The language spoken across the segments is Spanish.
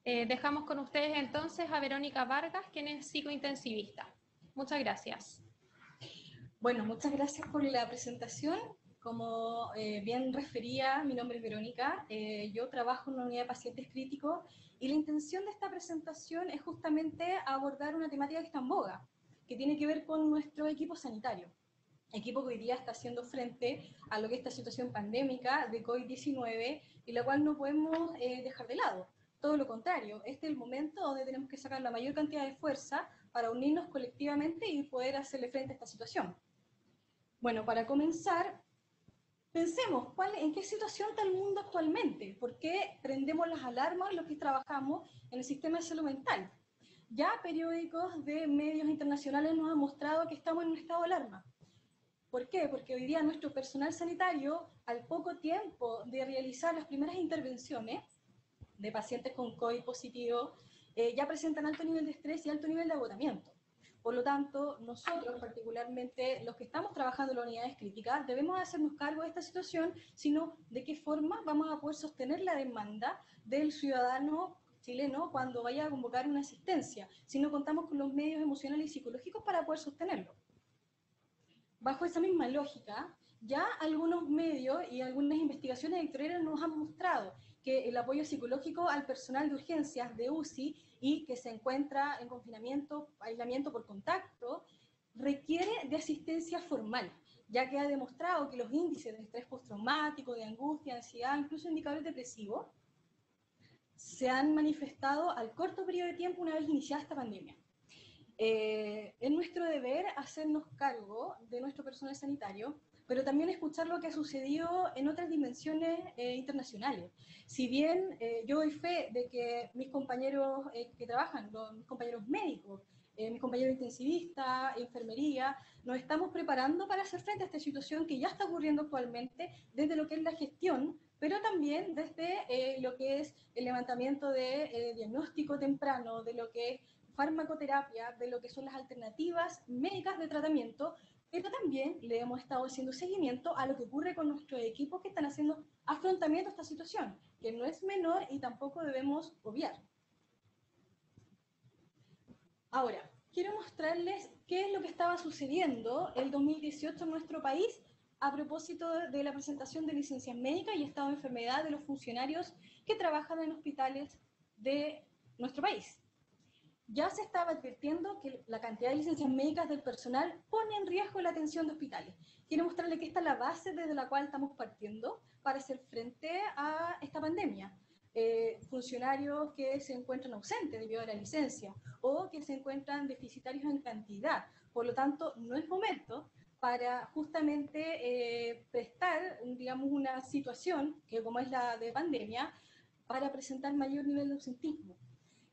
Dejamos con ustedes entonces a Verónica Vargas, quien es psicointensivista. Muchas gracias. Bueno, muchas gracias por la presentación. Como bien refería, mi nombre es Verónica, yo trabajo en una unidad de pacientes críticos y la intención de esta presentación es justamente abordar una temática que está en boga, que tiene que ver con nuestro equipo sanitario. Equipo que hoy día está haciendo frente a lo que es esta situación pandémica de COVID-19 y la cual no podemos dejar de lado. Todo lo contrario, este es el momento donde tenemos que sacar la mayor cantidad de fuerza para unirnos colectivamente y poder hacerle frente a esta situación. Bueno, para comenzar, pensemos en qué situación está el mundo actualmente, por qué prendemos las alarmas los que trabajamos en el sistema de salud mental. Ya periódicos de medios internacionales nos han mostrado que estamos en un estado de alarma. ¿Por qué? Porque hoy día nuestro personal sanitario, al poco tiempo de realizar las primeras intervenciones de pacientes con COVID positivo, ya presentan alto nivel de estrés y alto nivel de agotamiento. Por lo tanto, nosotros, particularmente los que estamos trabajando en las unidades críticas, debemos hacernos cargo de esta situación, sino de qué forma vamos a poder sostener la demanda del ciudadano chileno cuando vaya a convocar una asistencia, si no contamos con los medios emocionales y psicológicos para poder sostenerlo. Bajo esa misma lógica, ya algunos medios y algunas investigaciones editoriales nos han mostrado que el apoyo psicológico al personal de urgencias de UCI y que se encuentra en confinamiento, aislamiento por contacto, requiere de asistencia formal, ya que ha demostrado que los índices de estrés postraumático, de angustia, ansiedad, incluso indicadores depresivos, se han manifestado al corto periodo de tiempo una vez iniciada esta pandemia. Es nuestro deber hacernos cargo de nuestro personal sanitario, pero también escuchar lo que ha sucedido en otras dimensiones internacionales. Si bien yo doy fe de que mis compañeros que trabajan, mis compañeros médicos, mis compañeros intensivistas, enfermería, nos estamos preparando para hacer frente a esta situación que ya está ocurriendo actualmente desde lo que es la gestión, pero también desde lo que es el levantamiento de diagnóstico temprano, de lo que es farmacoterapia, de lo que son las alternativas médicas de tratamiento, pero también le hemos estado haciendo seguimiento a lo que ocurre con nuestros equipos que están haciendo afrontamiento a esta situación, que no es menor y tampoco debemos obviar. Ahora, quiero mostrarles qué es lo que estaba sucediendo el 2018 en nuestro país a propósito de la presentación de licencias médicas y estado de enfermedad de los funcionarios que trabajan en hospitales de nuestro país. Ya se estaba advirtiendo que la cantidad de licencias médicas del personal pone en riesgo la atención de hospitales. Quiero mostrarle que esta es la base desde la cual estamos partiendo para hacer frente a esta pandemia. Funcionarios que se encuentran ausentes debido a la licencia o que se encuentran deficitarios en cantidad. Por lo tanto, no es momento para justamente prestar, digamos, una situación que como es la de pandemia, para presentar mayor nivel de ausentismo.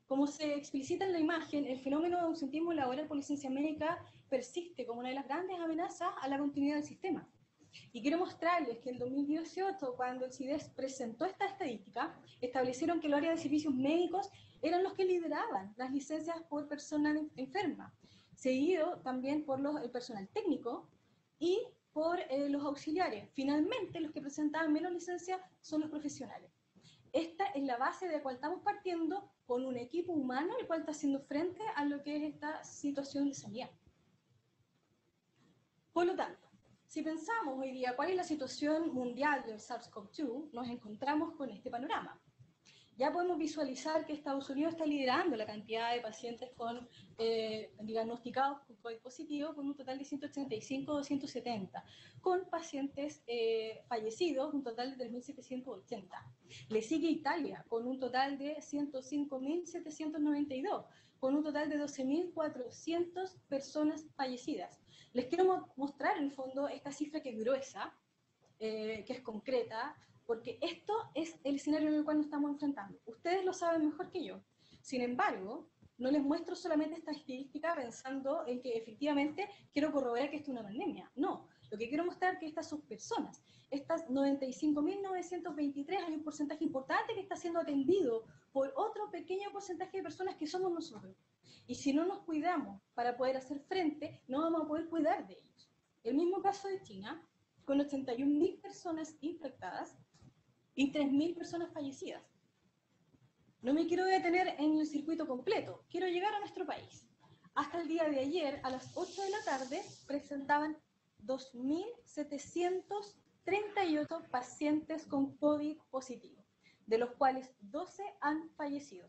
Como se explicita en la imagen, el fenómeno de ausentismo laboral por licencia médica persiste como una de las grandes amenazas a la continuidad del sistema. Y quiero mostrarles que en 2018, cuando el CIDES presentó esta estadística, establecieron que el área de servicios médicos eran los que lideraban las licencias por persona enferma, seguido también por el personal técnico y por los auxiliares. Finalmente, los que presentaban menos licencias son los profesionales. Esta es la base de la cual estamos partiendo con un equipo humano el cual está haciendo frente a lo que es esta situación de sanidad. Por lo tanto, si pensamos hoy día cuál es la situación mundial del SARS-CoV-2, nos encontramos con este panorama. Ya podemos visualizar que Estados Unidos está liderando la cantidad de pacientes diagnosticados con COVID positivo con un total de 185 o 270, con pacientes fallecidos, un total de 3.780. Le sigue Italia con un total de 105.792, con un total de 12.400 personas fallecidas. Les quiero mostrar en el fondo esta cifra que es gruesa, que es concreta, porque esto es el escenario en el cual nos estamos enfrentando. Ustedes lo saben mejor que yo. Sin embargo, no les muestro solamente esta estadística pensando en que efectivamente quiero corroborar que esto es una pandemia. No, lo que quiero mostrar es que estas son personas. Estas 95.923 hay un porcentaje importante que está siendo atendido por otro pequeño porcentaje de personas que somos nosotros. Y si no nos cuidamos para poder hacer frente, no vamos a poder cuidar de ellos. El mismo caso de China, con 81.000 personas infectadas y 3.000 personas fallecidas. No me quiero detener en el circuito completo, quiero llegar a nuestro país. Hasta el día de ayer, a las 8 de la tarde, presentaban 2.738 pacientes con COVID positivo, de los cuales 12 han fallecido.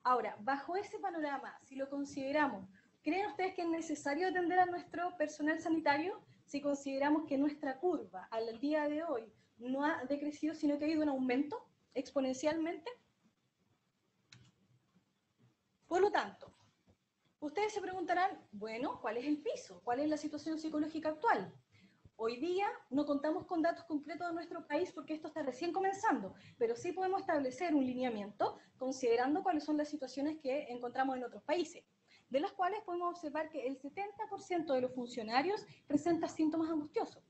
Ahora, bajo ese panorama, si lo consideramos, ¿creen ustedes que es necesario atender a nuestro personal sanitario? Si consideramos que nuestra curva al día de hoy no ha decrecido, sino que ha ido en aumento exponencialmente. Por lo tanto, ustedes se preguntarán, bueno, ¿cuál es el piso? ¿Cuál es la situación psicológica actual? Hoy día no contamos con datos concretos de nuestro país porque esto está recién comenzando, pero sí podemos establecer un lineamiento considerando cuáles son las situaciones que encontramos en otros países, de las cuales podemos observar que el 70% de los funcionarios presenta síntomas angustiosos.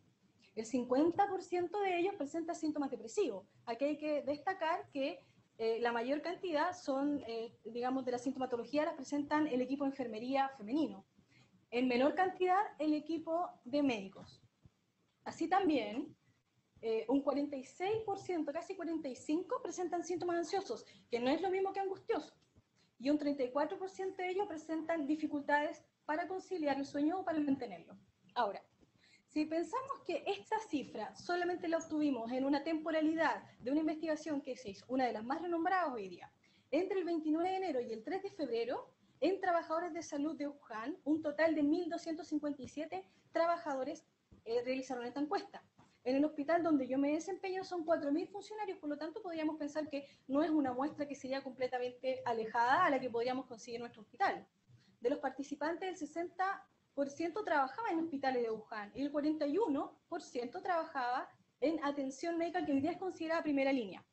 El 50% de ellos presenta síntomas depresivos. Aquí hay que destacar que la mayor cantidad son, digamos, de la sintomatología las presentan el equipo de enfermería femenino. En menor cantidad, el equipo de médicos. Así también, un 46%, casi 45%, presentan síntomas ansiosos, que no es lo mismo que angustiosos. Y un 34% de ellos presentan dificultades para conciliar el sueño o para mantenerlo. Ahora, si pensamos que esta cifra solamente la obtuvimos en una temporalidad de una investigación que se hizo, una de las más renombradas hoy día, entre el 29 de enero y el 3 de febrero, en trabajadores de salud de Wuhan, un total de 1.257 trabajadores realizaron esta encuesta. En el hospital donde yo me desempeño son 4.000 funcionarios, por lo tanto podríamos pensar que no es una muestra que sería completamente alejada a la que podríamos conseguir en nuestro hospital. De los participantes, el 60% trabajaba en hospitales de Wuhan y el 41% trabajaba en atención médica que hoy día es considerada primera línea.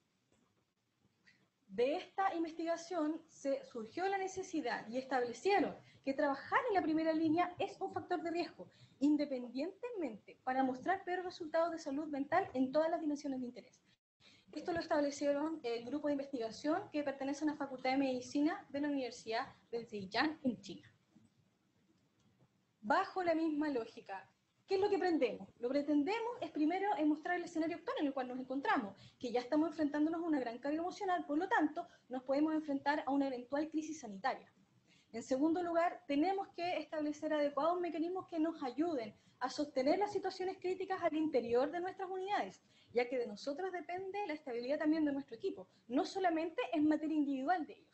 De esta investigación se surgió la necesidad y establecieron que trabajar en la primera línea es un factor de riesgo, independientemente para mostrar peores resultados de salud mental en todas las dimensiones de interés. Esto lo establecieron el grupo de investigación que pertenece a una facultad de medicina de la Universidad de Zhejiang en China. Bajo la misma lógica, ¿qué es lo que pretendemos? Lo que pretendemos es primero mostrar el escenario actual en el cual nos encontramos, que ya estamos enfrentándonos a una gran carga emocional, por lo tanto, nos podemos enfrentar a una eventual crisis sanitaria. En segundo lugar, tenemos que establecer adecuados mecanismos que nos ayuden a sostener las situaciones críticas al interior de nuestras unidades, ya que de nosotros depende la estabilidad también de nuestro equipo, no solamente en materia individual de ellos.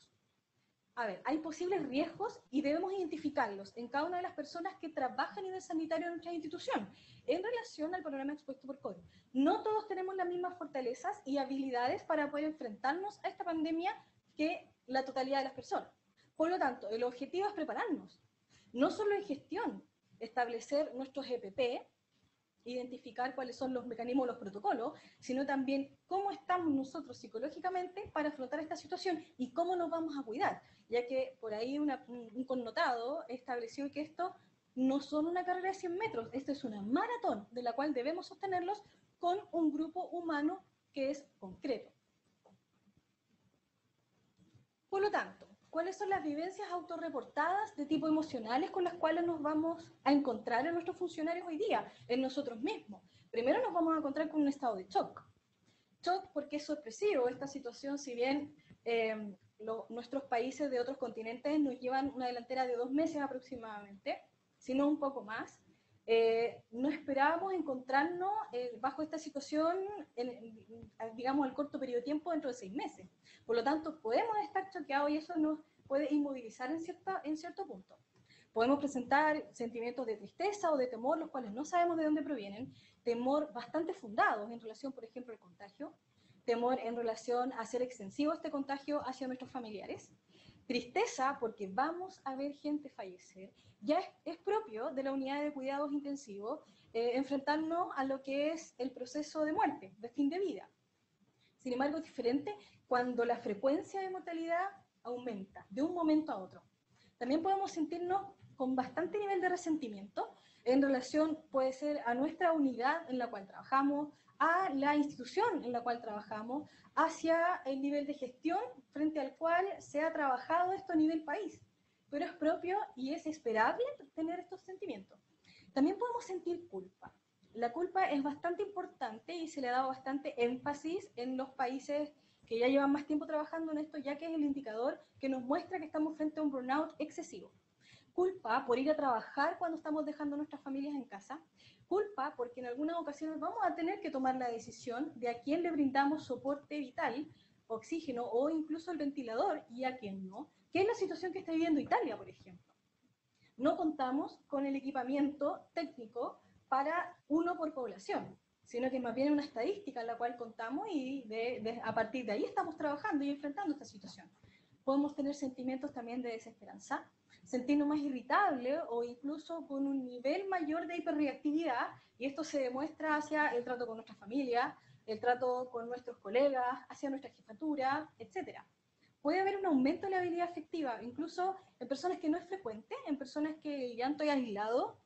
A ver, hay posibles riesgos y debemos identificarlos en cada una de las personas que trabajan a nivel sanitario en nuestra institución en relación al panorama expuesto por COVID. No todos tenemos las mismas fortalezas y habilidades para poder enfrentarnos a esta pandemia que la totalidad de las personas. Por lo tanto, el objetivo es prepararnos, no solo en gestión, establecer nuestros EPP, identificar cuáles son los mecanismos, los protocolos, sino también cómo estamos nosotros psicológicamente para afrontar esta situación y cómo nos vamos a cuidar, ya que por ahí un connotado estableció que esto no son una carrera de 100 metros, esto es una maratón de la cual debemos sostenerlos con un grupo humano que es concreto. Por lo tanto, ¿cuáles son las vivencias autorreportadas de tipo emocionales con las cuales nos vamos a encontrar en nuestros funcionarios hoy día, en nosotros mismos? Primero nos vamos a encontrar con un estado de shock. Shock porque es sorpresivo esta situación, si bien nuestros países de otros continentes nos llevan una delantera de 2 meses aproximadamente, si no un poco más. No esperábamos encontrarnos bajo esta situación, digamos, al corto periodo de tiempo dentro de 6 meses. Por lo tanto, podemos estar choqueados y eso nos puede inmovilizar en cierto punto. Podemos presentar sentimientos de tristeza o de temor, los cuales no sabemos de dónde provienen, temor bastante fundados en relación, por ejemplo, al contagio, temor en relación a hacer extensivo este contagio hacia nuestros familiares, tristeza porque vamos a ver gente fallecer. Ya es propio de la unidad de cuidados intensivos enfrentarnos a lo que es el proceso de muerte, de fin de vida. Sin embargo, es diferente cuando la frecuencia de mortalidad aumenta de un momento a otro. También podemos sentirnos con bastante nivel de resentimiento en relación, puede ser a nuestra unidad en la cual trabajamos, a la institución en la cual trabajamos, hacia el nivel de gestión frente al cual se ha trabajado esto a nivel país. Pero es propio y es esperable tener estos sentimientos. También podemos sentir culpa. La culpa es bastante importante y se le ha dado bastante énfasis en los países que ya llevan más tiempo trabajando en esto, ya que es el indicador que nos muestra que estamos frente a un burnout excesivo. Culpa por ir a trabajar cuando estamos dejando a nuestras familias en casa. Culpa porque en algunas ocasiones vamos a tener que tomar la decisión de a quién le brindamos soporte vital, oxígeno o incluso el ventilador y a quién no, que es la situación que está viviendo Italia, por ejemplo. No contamos con el equipamiento técnico para uno por población, sino que más bien una estadística en la cual contamos y a partir de ahí estamos trabajando y enfrentando esta situación. Podemos tener sentimientos también de desesperanza, sentirnos más irritables o incluso con un nivel mayor de hiperreactividad, y esto se demuestra hacia el trato con nuestra familia, el trato con nuestros colegas, hacia nuestra jefatura, etc. Puede haber un aumento de la habilidad afectiva, incluso en personas que no es frecuente, en personas que ya estoy aislado,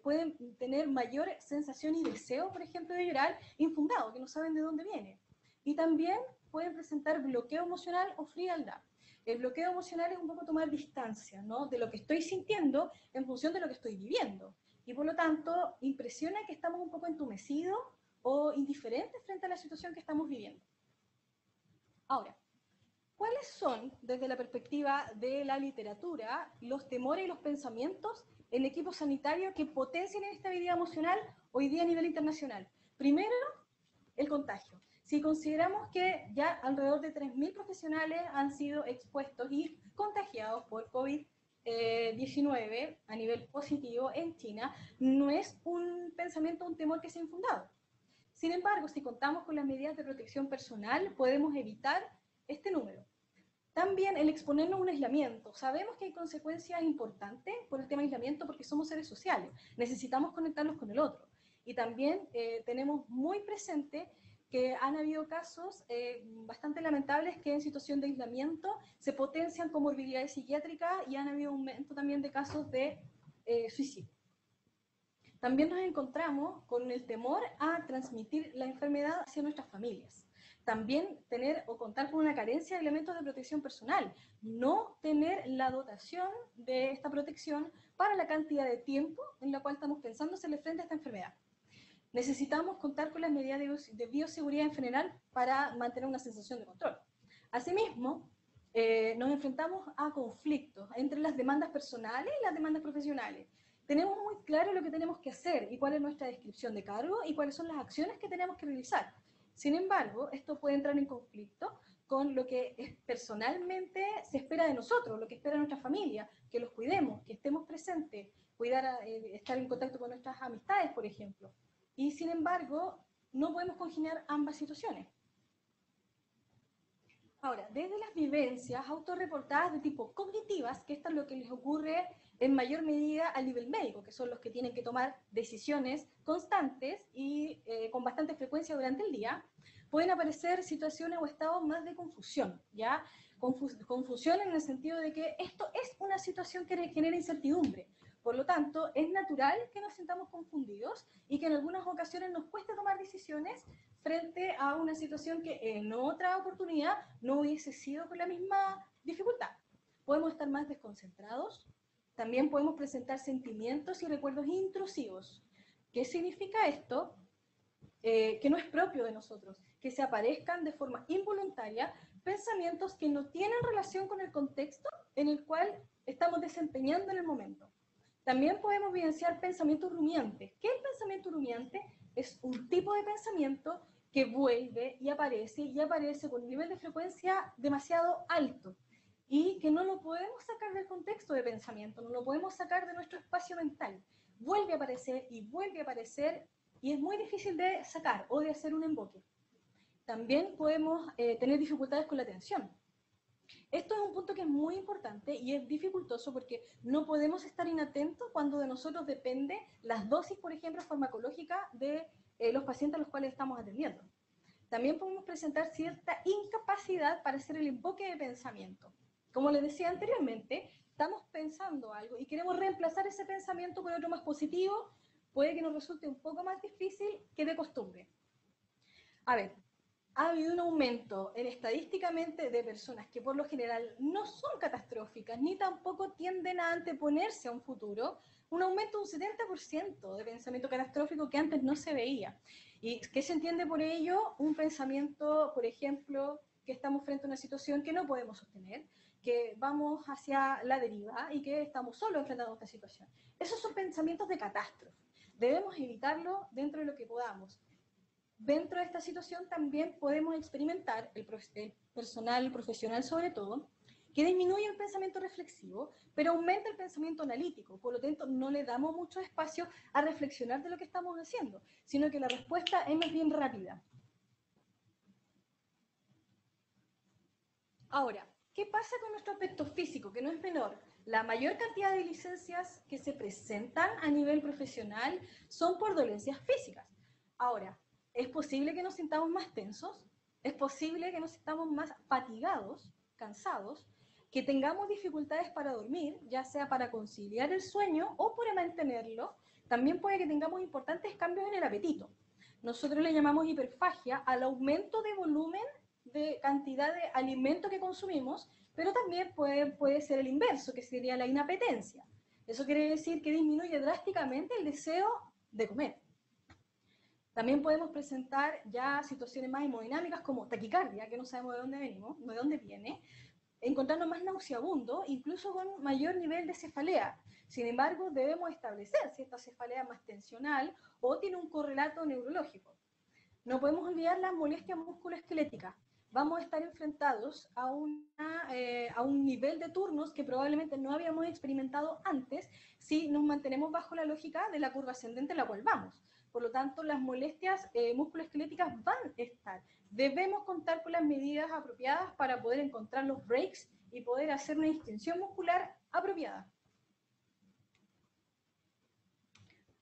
pueden tener mayor sensación y deseo, por ejemplo, de llorar infundado, que no saben de dónde viene. Y también pueden presentar bloqueo emocional o frialdad. El bloqueo emocional es un poco tomar distancia, ¿no?, de lo que estoy sintiendo en función de lo que estoy viviendo. Y por lo tanto, impresiona que estamos un poco entumecidos o indiferentes frente a la situación que estamos viviendo. Ahora, ¿cuáles son, desde la perspectiva de la literatura, los temores y los pensamientos en equipos sanitarios que potencian la estabilidad emocional hoy día a nivel internacional? Primero, el contagio. Si consideramos que ya alrededor de 3.000 profesionales han sido expuestos y contagiados por COVID-19 a nivel positivo en China, no es un pensamiento, un temor que sea infundado. Sin embargo, si contamos con las medidas de protección personal, podemos evitar este número. También el exponernos a un aislamiento. Sabemos que hay consecuencias importantes por el tema aislamiento porque somos seres sociales. Necesitamos conectarnos con el otro. Y también tenemos muy presente que han habido casos bastante lamentables que en situación de aislamiento se potencian comorbilidades psiquiátricas y han habido un aumento también de casos de suicidio. También nos encontramos con el temor a transmitir la enfermedad hacia nuestras familias. También tener o contar con una carencia de elementos de protección personal, no tener la dotación de esta protección para la cantidad de tiempo en la cual estamos pensando hacerle frente a esta enfermedad. Necesitamos contar con las medidas de bioseguridad en general para mantener una sensación de control. Asimismo, nos enfrentamos a conflictos entre las demandas personales y las demandas profesionales. Tenemos muy claro lo que tenemos que hacer y cuál es nuestra descripción de cargo y cuáles son las acciones que tenemos que realizar. Sin embargo, esto puede entrar en conflicto con lo que personalmente se espera de nosotros, lo que espera nuestra familia, que los cuidemos, que estemos presentes, estar en contacto con nuestras amistades, por ejemplo. Y sin embargo, no podemos congeniar ambas situaciones. Ahora, desde las vivencias autorreportadas de tipo cognitivas, que esto es lo que les ocurre en mayor medida al nivel médico, que son los que tienen que tomar decisiones constantes y con bastante frecuencia durante el día, pueden aparecer situaciones o estados más de confusión, ¿ya? Confusión en el sentido de que esto es una situación que genera incertidumbre. Por lo tanto, es natural que nos sintamos confundidos y que en algunas ocasiones nos cueste tomar decisiones frente a una situación que en otra oportunidad no hubiese sido con la misma dificultad. Podemos estar más desconcentrados, también podemos presentar sentimientos y recuerdos intrusivos. ¿Qué significa esto? Que no es propio de nosotros, que se aparezcan de forma involuntaria pensamientos que no tienen relación con el contexto en el cual estamos desempeñando en el momento. También podemos evidenciar pensamientos rumiantes. ¿Qué es el pensamiento rumiante? Es un tipo de pensamiento que vuelve y aparece con un nivel de frecuencia demasiado alto y que no lo podemos sacar del contexto de pensamiento, no lo podemos sacar de nuestro espacio mental. Vuelve a aparecer y es muy difícil de sacar o de hacer un emboque. También podemos tener dificultades con la atención. Esto es un punto que es muy importante y es dificultoso porque no podemos estar inatentos cuando de nosotros depende las dosis, por ejemplo, farmacológicas de los pacientes a los cuales estamos atendiendo. También podemos presentar cierta incapacidad para hacer el enfoque de pensamiento. Como les decía anteriormente, estamos pensando algo y queremos reemplazar ese pensamiento por otro más positivo, puede que nos resulte un poco más difícil que de costumbre. A ver, ha habido un aumento estadísticamente de personas que por lo general no son catastróficas ni tampoco tienden a anteponerse a un futuro, un aumento de un 70% de pensamiento catastrófico que antes no se veía. ¿Y qué se entiende por ello? Un pensamiento, por ejemplo, que estamos frente a una situación que no podemos sostener, que vamos hacia la deriva y que estamos solos enfrentando esta situación. Esos son pensamientos de catástrofe. Debemos evitarlo dentro de lo que podamos. Dentro de esta situación también podemos experimentar, el personal, el profesional sobre todo, que disminuye el pensamiento reflexivo, pero aumenta el pensamiento analítico. Por lo tanto, no le damos mucho espacio a reflexionar de lo que estamos haciendo, sino que la respuesta es más bien rápida. Ahora, ¿qué pasa con nuestro aspecto físico, que no es menor? La mayor cantidad de licencias que se presentan a nivel profesional son por dolencias físicas. Ahora, ¿es posible que nos sintamos más tensos? ¿Es posible que nos sintamos más fatigados, cansados? Que tengamos dificultades para dormir, ya sea para conciliar el sueño o para mantenerlo. También puede que tengamos importantes cambios en el apetito. Nosotros le llamamos hiperfagia al aumento de volumen de cantidad de alimento que consumimos, pero también puede ser el inverso, que sería la inapetencia. Eso quiere decir que disminuye drásticamente el deseo de comer. También podemos presentar ya situaciones más hemodinámicas como taquicardia, que no sabemos de dónde venimos, de dónde viene, encontrarnos más nauseabundo, incluso con mayor nivel de cefalea. Sin embargo, debemos establecer si esta cefalea es más tensional o tiene un correlato neurológico. No podemos olvidar las molestias musculoesqueléticas. Vamos a estar enfrentados a un nivel de turnos que probablemente no habíamos experimentado antes si nos mantenemos bajo la lógica de la curva ascendente en la cual vamos. Por lo tanto, las molestias musculoesqueléticas van a estar. Debemos contar con las medidas apropiadas para poder encontrar los breaks y poder hacer una distensión muscular apropiada.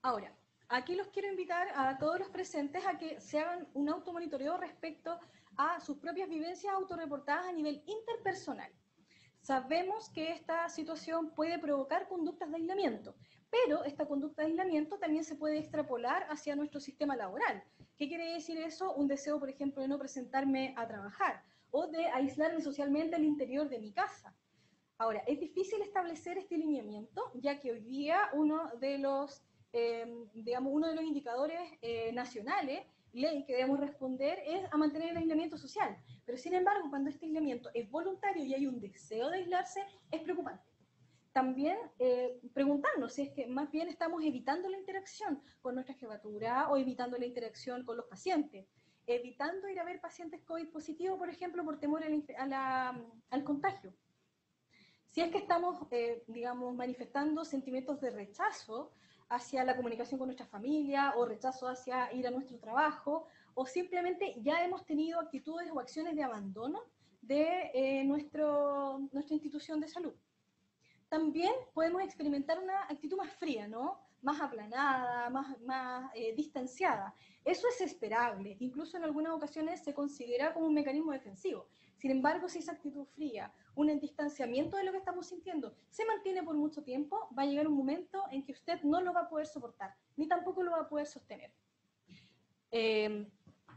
Ahora, aquí los quiero invitar a todos los presentes a que se hagan un automonitoreo respecto a sus propias vivencias autorreportadas a nivel interpersonal. Sabemos que esta situación puede provocar conductas de aislamiento, pero esta conducta de aislamiento también se puede extrapolar hacia nuestro sistema laboral. ¿Qué quiere decir eso? Un deseo, por ejemplo, de no presentarme a trabajar o de aislarme socialmente al interior de mi casa. Ahora, es difícil establecer este lineamiento, ya que hoy día uno de los indicadores nacionales, ley que debemos responder, es a mantener el aislamiento social. Pero sin embargo, cuando este aislamiento es voluntario y hay un deseo de aislarse, es preocupante. También preguntarnos si es que más bien estamos evitando la interacción con nuestra jefatura o evitando la interacción con los pacientes, evitando ir a ver pacientes COVID positivos, por ejemplo, por temor al contagio. Si es que estamos, manifestando sentimientos de rechazo hacia la comunicación con nuestra familia o rechazo hacia ir a nuestro trabajo, o simplemente ya hemos tenido actitudes o acciones de abandono de nuestra institución de salud. También podemos experimentar una actitud más fría, ¿no? Más aplanada, más distanciada. Eso es esperable, incluso en algunas ocasiones se considera como un mecanismo defensivo. Sin embargo, si esa actitud fría, un distanciamiento de lo que estamos sintiendo, se mantiene por mucho tiempo, va a llegar un momento en que usted no lo va a poder soportar, ni tampoco lo va a poder sostener.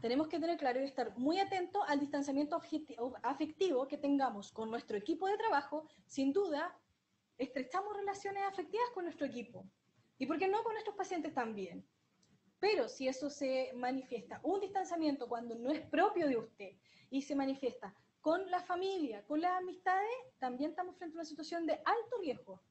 Tenemos que tener claro y estar muy atentos al distanciamiento afectivo que tengamos con nuestro equipo de trabajo. Sin duda, estrechamos relaciones afectivas con nuestro equipo. ¿Y por qué no con nuestros pacientes también? Pero si eso se manifiesta, un distanciamiento cuando no es propio de usted y se manifiesta con la familia, con las amistades, también estamos frente a una situación de alto riesgo.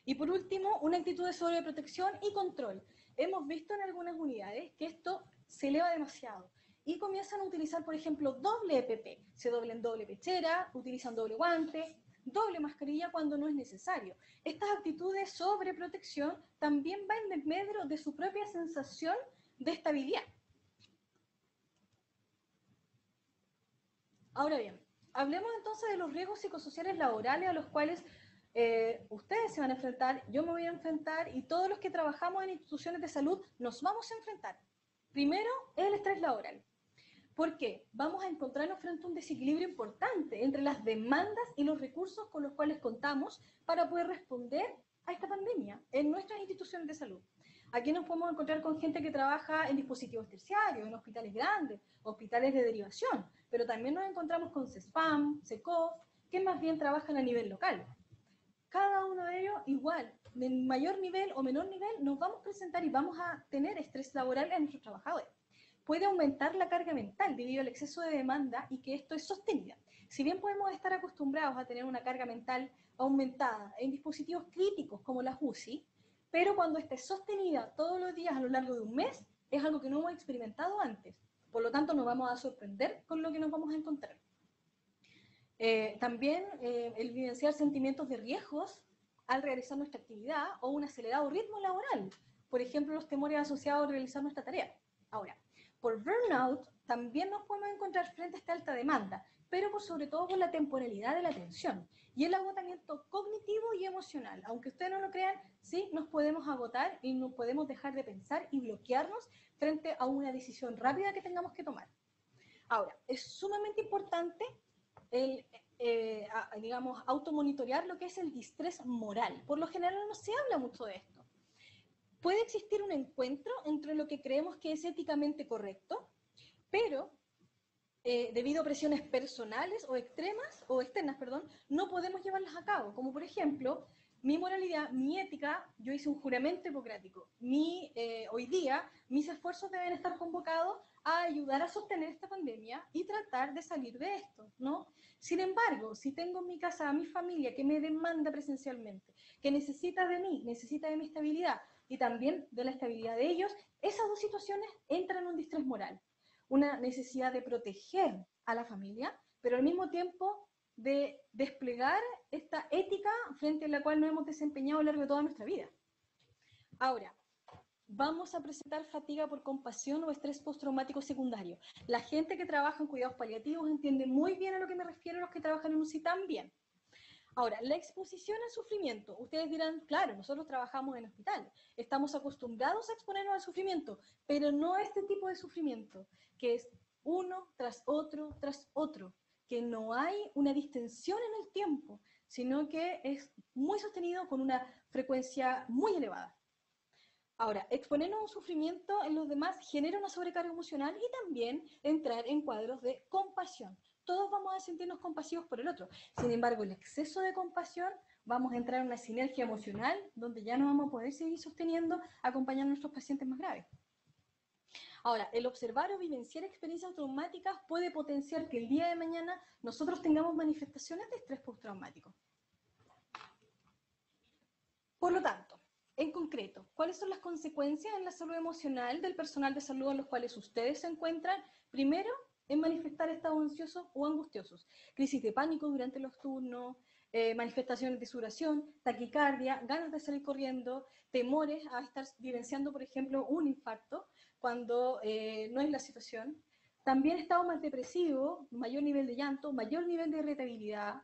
Y por último, una actitud de sobreprotección y control. Hemos visto en algunas unidades que esto se eleva demasiado y comienzan a utilizar, por ejemplo, doble EPP. Se doblan doble pechera, utilizan doble guante, doble mascarilla cuando no es necesario. Estas actitudes de sobreprotección también van en desmedro de su propia sensación de estabilidad. Ahora bien, hablemos entonces de los riesgos psicosociales laborales a los cuales ustedes se van a enfrentar, yo me voy a enfrentar y todos los que trabajamos en instituciones de salud nos vamos a enfrentar. Primero es el estrés laboral. ¿Por qué? Vamos a encontrarnos frente a un desequilibrio importante entre las demandas y los recursos con los cuales contamos para poder responder a esta pandemia en nuestras instituciones de salud. Aquí nos podemos encontrar con gente que trabaja en dispositivos terciarios, en hospitales grandes, hospitales de derivación, pero también nos encontramos con CESFAM, SECOF, que más bien trabajan a nivel local. Cada uno de ellos igual, en mayor nivel o menor nivel, nos vamos a presentar y vamos a tener estrés laboral en nuestros trabajadores. puede aumentar la carga mental debido al exceso de demanda y que esto es sostenida. Si bien podemos estar acostumbrados a tener una carga mental aumentada en dispositivos críticos como las UCI, pero cuando esté sostenida todos los días a lo largo de un mes, es algo que no hemos experimentado antes. Por lo tanto, nos vamos a sorprender con lo que nos vamos a encontrar. También el vivenciar sentimientos de riesgos al realizar nuestra actividad o un acelerado ritmo laboral. Por ejemplo, los temores asociados a realizar nuestra tarea. Ahora, por burnout también nos podemos encontrar frente a esta alta demanda, pero por sobre todo por la temporalidad de la atención y el agotamiento cognitivo y emocional. Aunque ustedes no lo crean, sí nos podemos agotar y no podemos dejar de pensar y bloquearnos frente a una decisión rápida que tengamos que tomar. Ahora, es sumamente importante el, digamos, automonitorear lo que es el distrés moral. Por lo general no se habla mucho de esto. Puede existir un encuentro entre lo que creemos que es éticamente correcto, pero debido a presiones personales o externas, no podemos llevarlas a cabo. Como por ejemplo, mi moralidad, mi ética, yo hice un juramento hipocrático. Hoy día, mis esfuerzos deben estar convocados a ayudar a sostener esta pandemia y tratar de salir de esto, ¿no? Sin embargo, si tengo en mi casa a mi familia que me demanda presencialmente, que necesita de mí, necesita de mi estabilidad y también de la estabilidad de ellos, esas dos situaciones entran en un distrés moral. Una necesidad de proteger a la familia, pero al mismo tiempo de desplegar esta ética frente a la cual nos hemos desempeñado a lo largo de toda nuestra vida. Ahora, vamos a presentar fatiga por compasión o estrés postraumático secundario. La gente que trabaja en cuidados paliativos entiende muy bien a lo que me refiero, los que trabajan en UCI también. Ahora, la exposición al sufrimiento. Ustedes dirán, claro, nosotros trabajamos en hospital, estamos acostumbrados a exponernos al sufrimiento, pero no a este tipo de sufrimiento, que es uno tras otro, que no hay una distensión en el tiempo, sino que es muy sostenido con una frecuencia muy elevada. Ahora, exponernos a un sufrimiento en los demás genera una sobrecarga emocional y también entrar en cuadros de compasión. Todos vamos a sentirnos compasivos por el otro. Sin embargo, el exceso de compasión, vamos a entrar en una sinergia emocional donde ya no vamos a poder seguir sosteniendo, acompañando a nuestros pacientes más graves. Ahora, el observar o vivenciar experiencias traumáticas puede potenciar que el día de mañana nosotros tengamos manifestaciones de estrés postraumático. Por lo tanto, en concreto, ¿cuáles son las consecuencias en la salud emocional del personal de salud en los cuales ustedes se encuentran? Primero, en manifestar estados ansiosos o angustiosos, crisis de pánico durante los turnos, manifestaciones de sudoración, taquicardia, ganas de salir corriendo, temores a estar vivenciando, por ejemplo, un infarto cuando no es la situación. También estado más depresivo, mayor nivel de llanto, mayor nivel de irritabilidad,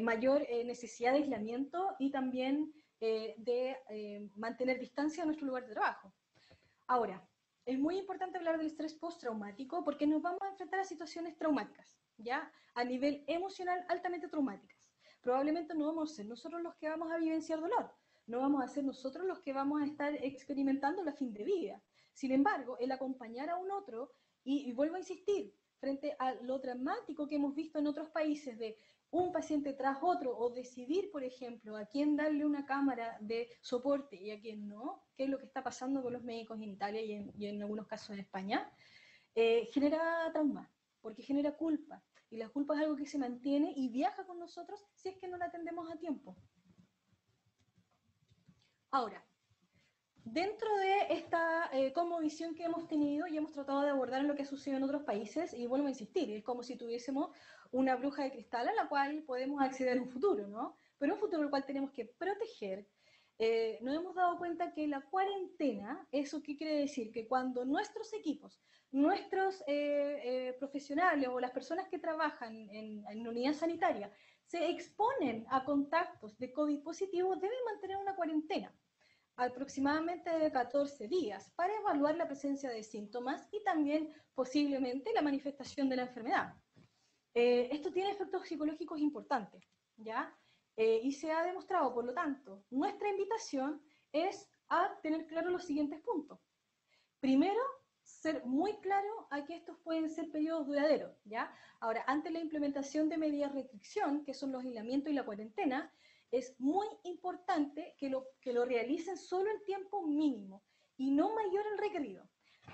mayor necesidad de aislamiento y también de mantener distancia a nuestro lugar de trabajo. Ahora, es muy importante hablar del estrés postraumático porque nos vamos a enfrentar a situaciones traumáticas, ¿ya? A nivel emocional altamente traumáticas. Probablemente no vamos a ser nosotros los que vamos a vivenciar dolor, no vamos a ser nosotros los que vamos a estar experimentando la fin de vida. Sin embargo, el acompañar a un otro, y vuelvo a insistir, frente a lo dramático que hemos visto en otros países de un paciente tras otro, o decidir, por ejemplo, a quién darle una cámara de soporte y a quién no, que es lo que está pasando con los médicos en Italia y en algunos casos en España, genera trauma, porque genera culpa, y la culpa es algo que se mantiene y viaja con nosotros si es que no la atendemos a tiempo. Ahora, dentro de esta cosmovisión que hemos tenido y hemos tratado de abordar en lo que ha sucedido en otros países, y vuelvo a insistir, es como si tuviésemos una bruja de cristal a la cual podemos acceder en un futuro, ¿no? Pero un futuro al cual tenemos que proteger. Nos hemos dado cuenta que la cuarentena, ¿eso qué quiere decir? Que cuando nuestros equipos, nuestros profesionales o las personas que trabajan en unidad sanitaria se exponen a contactos de COVID positivo, deben mantener una cuarentena aproximadamente de 14 días para evaluar la presencia de síntomas y también posiblemente la manifestación de la enfermedad. Esto tiene efectos psicológicos importantes, ¿ya? Y se ha demostrado, por lo tanto, nuestra invitación es a tener claro los siguientes puntos. Primero, ser muy claro a que estos pueden ser periodos duraderos, ¿ya? Ahora, ante la implementación de medidas de restricción, que son los aislamientos y la cuarentena, es muy importante que lo realicen solo en tiempo mínimo y no mayor al requerido.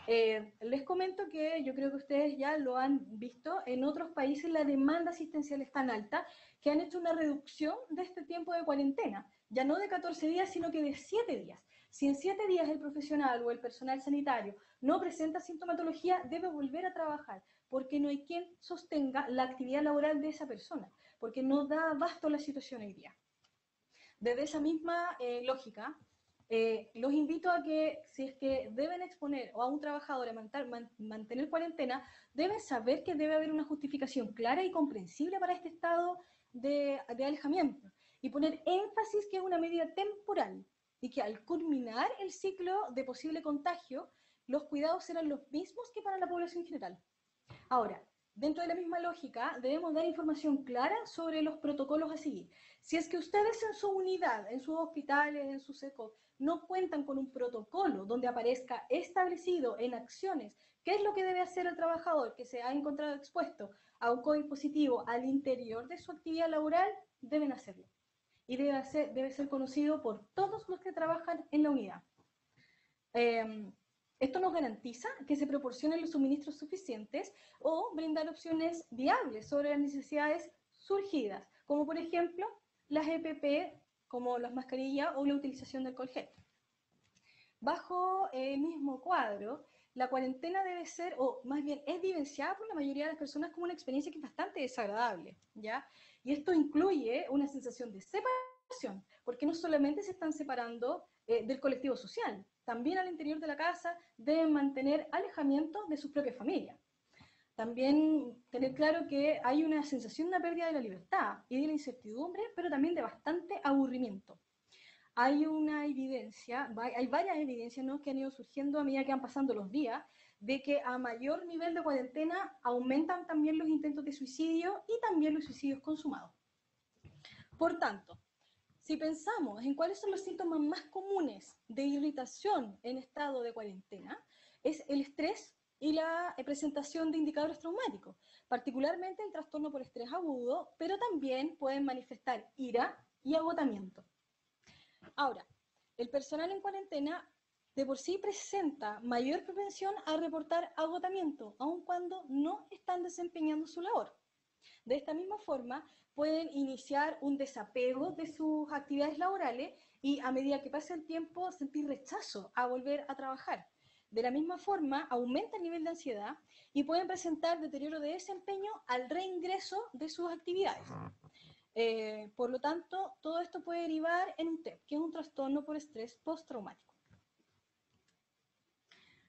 Les comento que yo creo que ustedes ya lo han visto, en otros países la demanda asistencial es tan alta que han hecho una reducción de este tiempo de cuarentena, ya no de 14 días, sino que de 7 días. Si en 7 días el profesional o el personal sanitario no presenta sintomatología, debe volver a trabajar, porque no hay quien sostenga la actividad laboral de esa persona, porque no da abasto la situación hoy día. Desde esa misma lógica, los invito a que si es que deben exponer o a un trabajador a mantener cuarentena, deben saber que debe haber una justificación clara y comprensible para este estado de alejamiento y poner énfasis que es una medida temporal y que al culminar el ciclo de posible contagio, los cuidados serán los mismos que para la población general. Ahora, dentro de la misma lógica, debemos dar información clara sobre los protocolos a seguir. Si es que ustedes en su unidad, en sus hospitales, en su SECO, no cuentan con un protocolo donde aparezca establecido en acciones qué es lo que debe hacer el trabajador que se ha encontrado expuesto a un COVID positivo al interior de su actividad laboral, deben hacerlo. Y debe ser conocido por todos los que trabajan en la unidad. Esto nos garantiza que se proporcionen los suministros suficientes o brindar opciones viables sobre las necesidades surgidas, como por ejemplo las EPP, como las mascarillas o la utilización del alcohol gel. Bajo el mismo cuadro, la cuarentena debe ser, o más bien es vivenciada por la mayoría de las personas como una experiencia que es bastante desagradable, ¿ya? Y esto incluye una sensación de separación, porque no solamente se están separando del colectivo social, también al interior de la casa deben mantener alejamiento de sus propias familias. También tener claro que hay una sensación de una pérdida de la libertad y de la incertidumbre, pero también de bastante aburrimiento. Hay una evidencia, hay varias evidencias, ¿no?, que han ido surgiendo a medida que van pasando los días, de que a mayor nivel de cuarentena aumentan también los intentos de suicidio y también los suicidios consumados. Por tanto, si pensamos en cuáles son los síntomas más comunes de irritación en estado de cuarentena, es el estrés y la presentación de indicadores traumáticos, particularmente el trastorno por estrés agudo, pero también pueden manifestar ira y agotamiento. Ahora, el personal en cuarentena de por sí presenta mayor propensión a reportar agotamiento, aun cuando no están desempeñando su labor. De esta misma forma, pueden iniciar un desapego de sus actividades laborales y a medida que pase el tiempo sentir rechazo a volver a trabajar. De la misma forma, aumenta el nivel de ansiedad y pueden presentar deterioro de desempeño al reingreso de sus actividades. Por lo tanto, todo esto puede derivar en un TEP, que es un trastorno por estrés postraumático.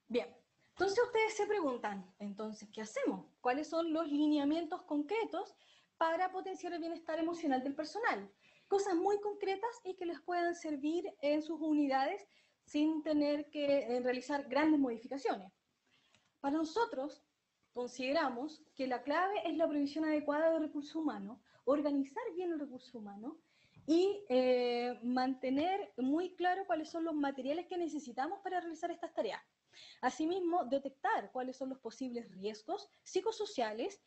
Bien, entonces ustedes se preguntan, entonces, ¿qué hacemos? ¿Cuáles son los lineamientos concretos para potenciar el bienestar emocional del personal? Cosas muy concretas y que les puedan servir en sus unidades sin tener que realizar grandes modificaciones. Para nosotros, consideramos que la clave es la provisión adecuada de recursos humanos, organizar bien el recurso humano y mantener muy claro cuáles son los materiales que necesitamos para realizar estas tareas. Asimismo, detectar cuáles son los posibles riesgos psicosociales,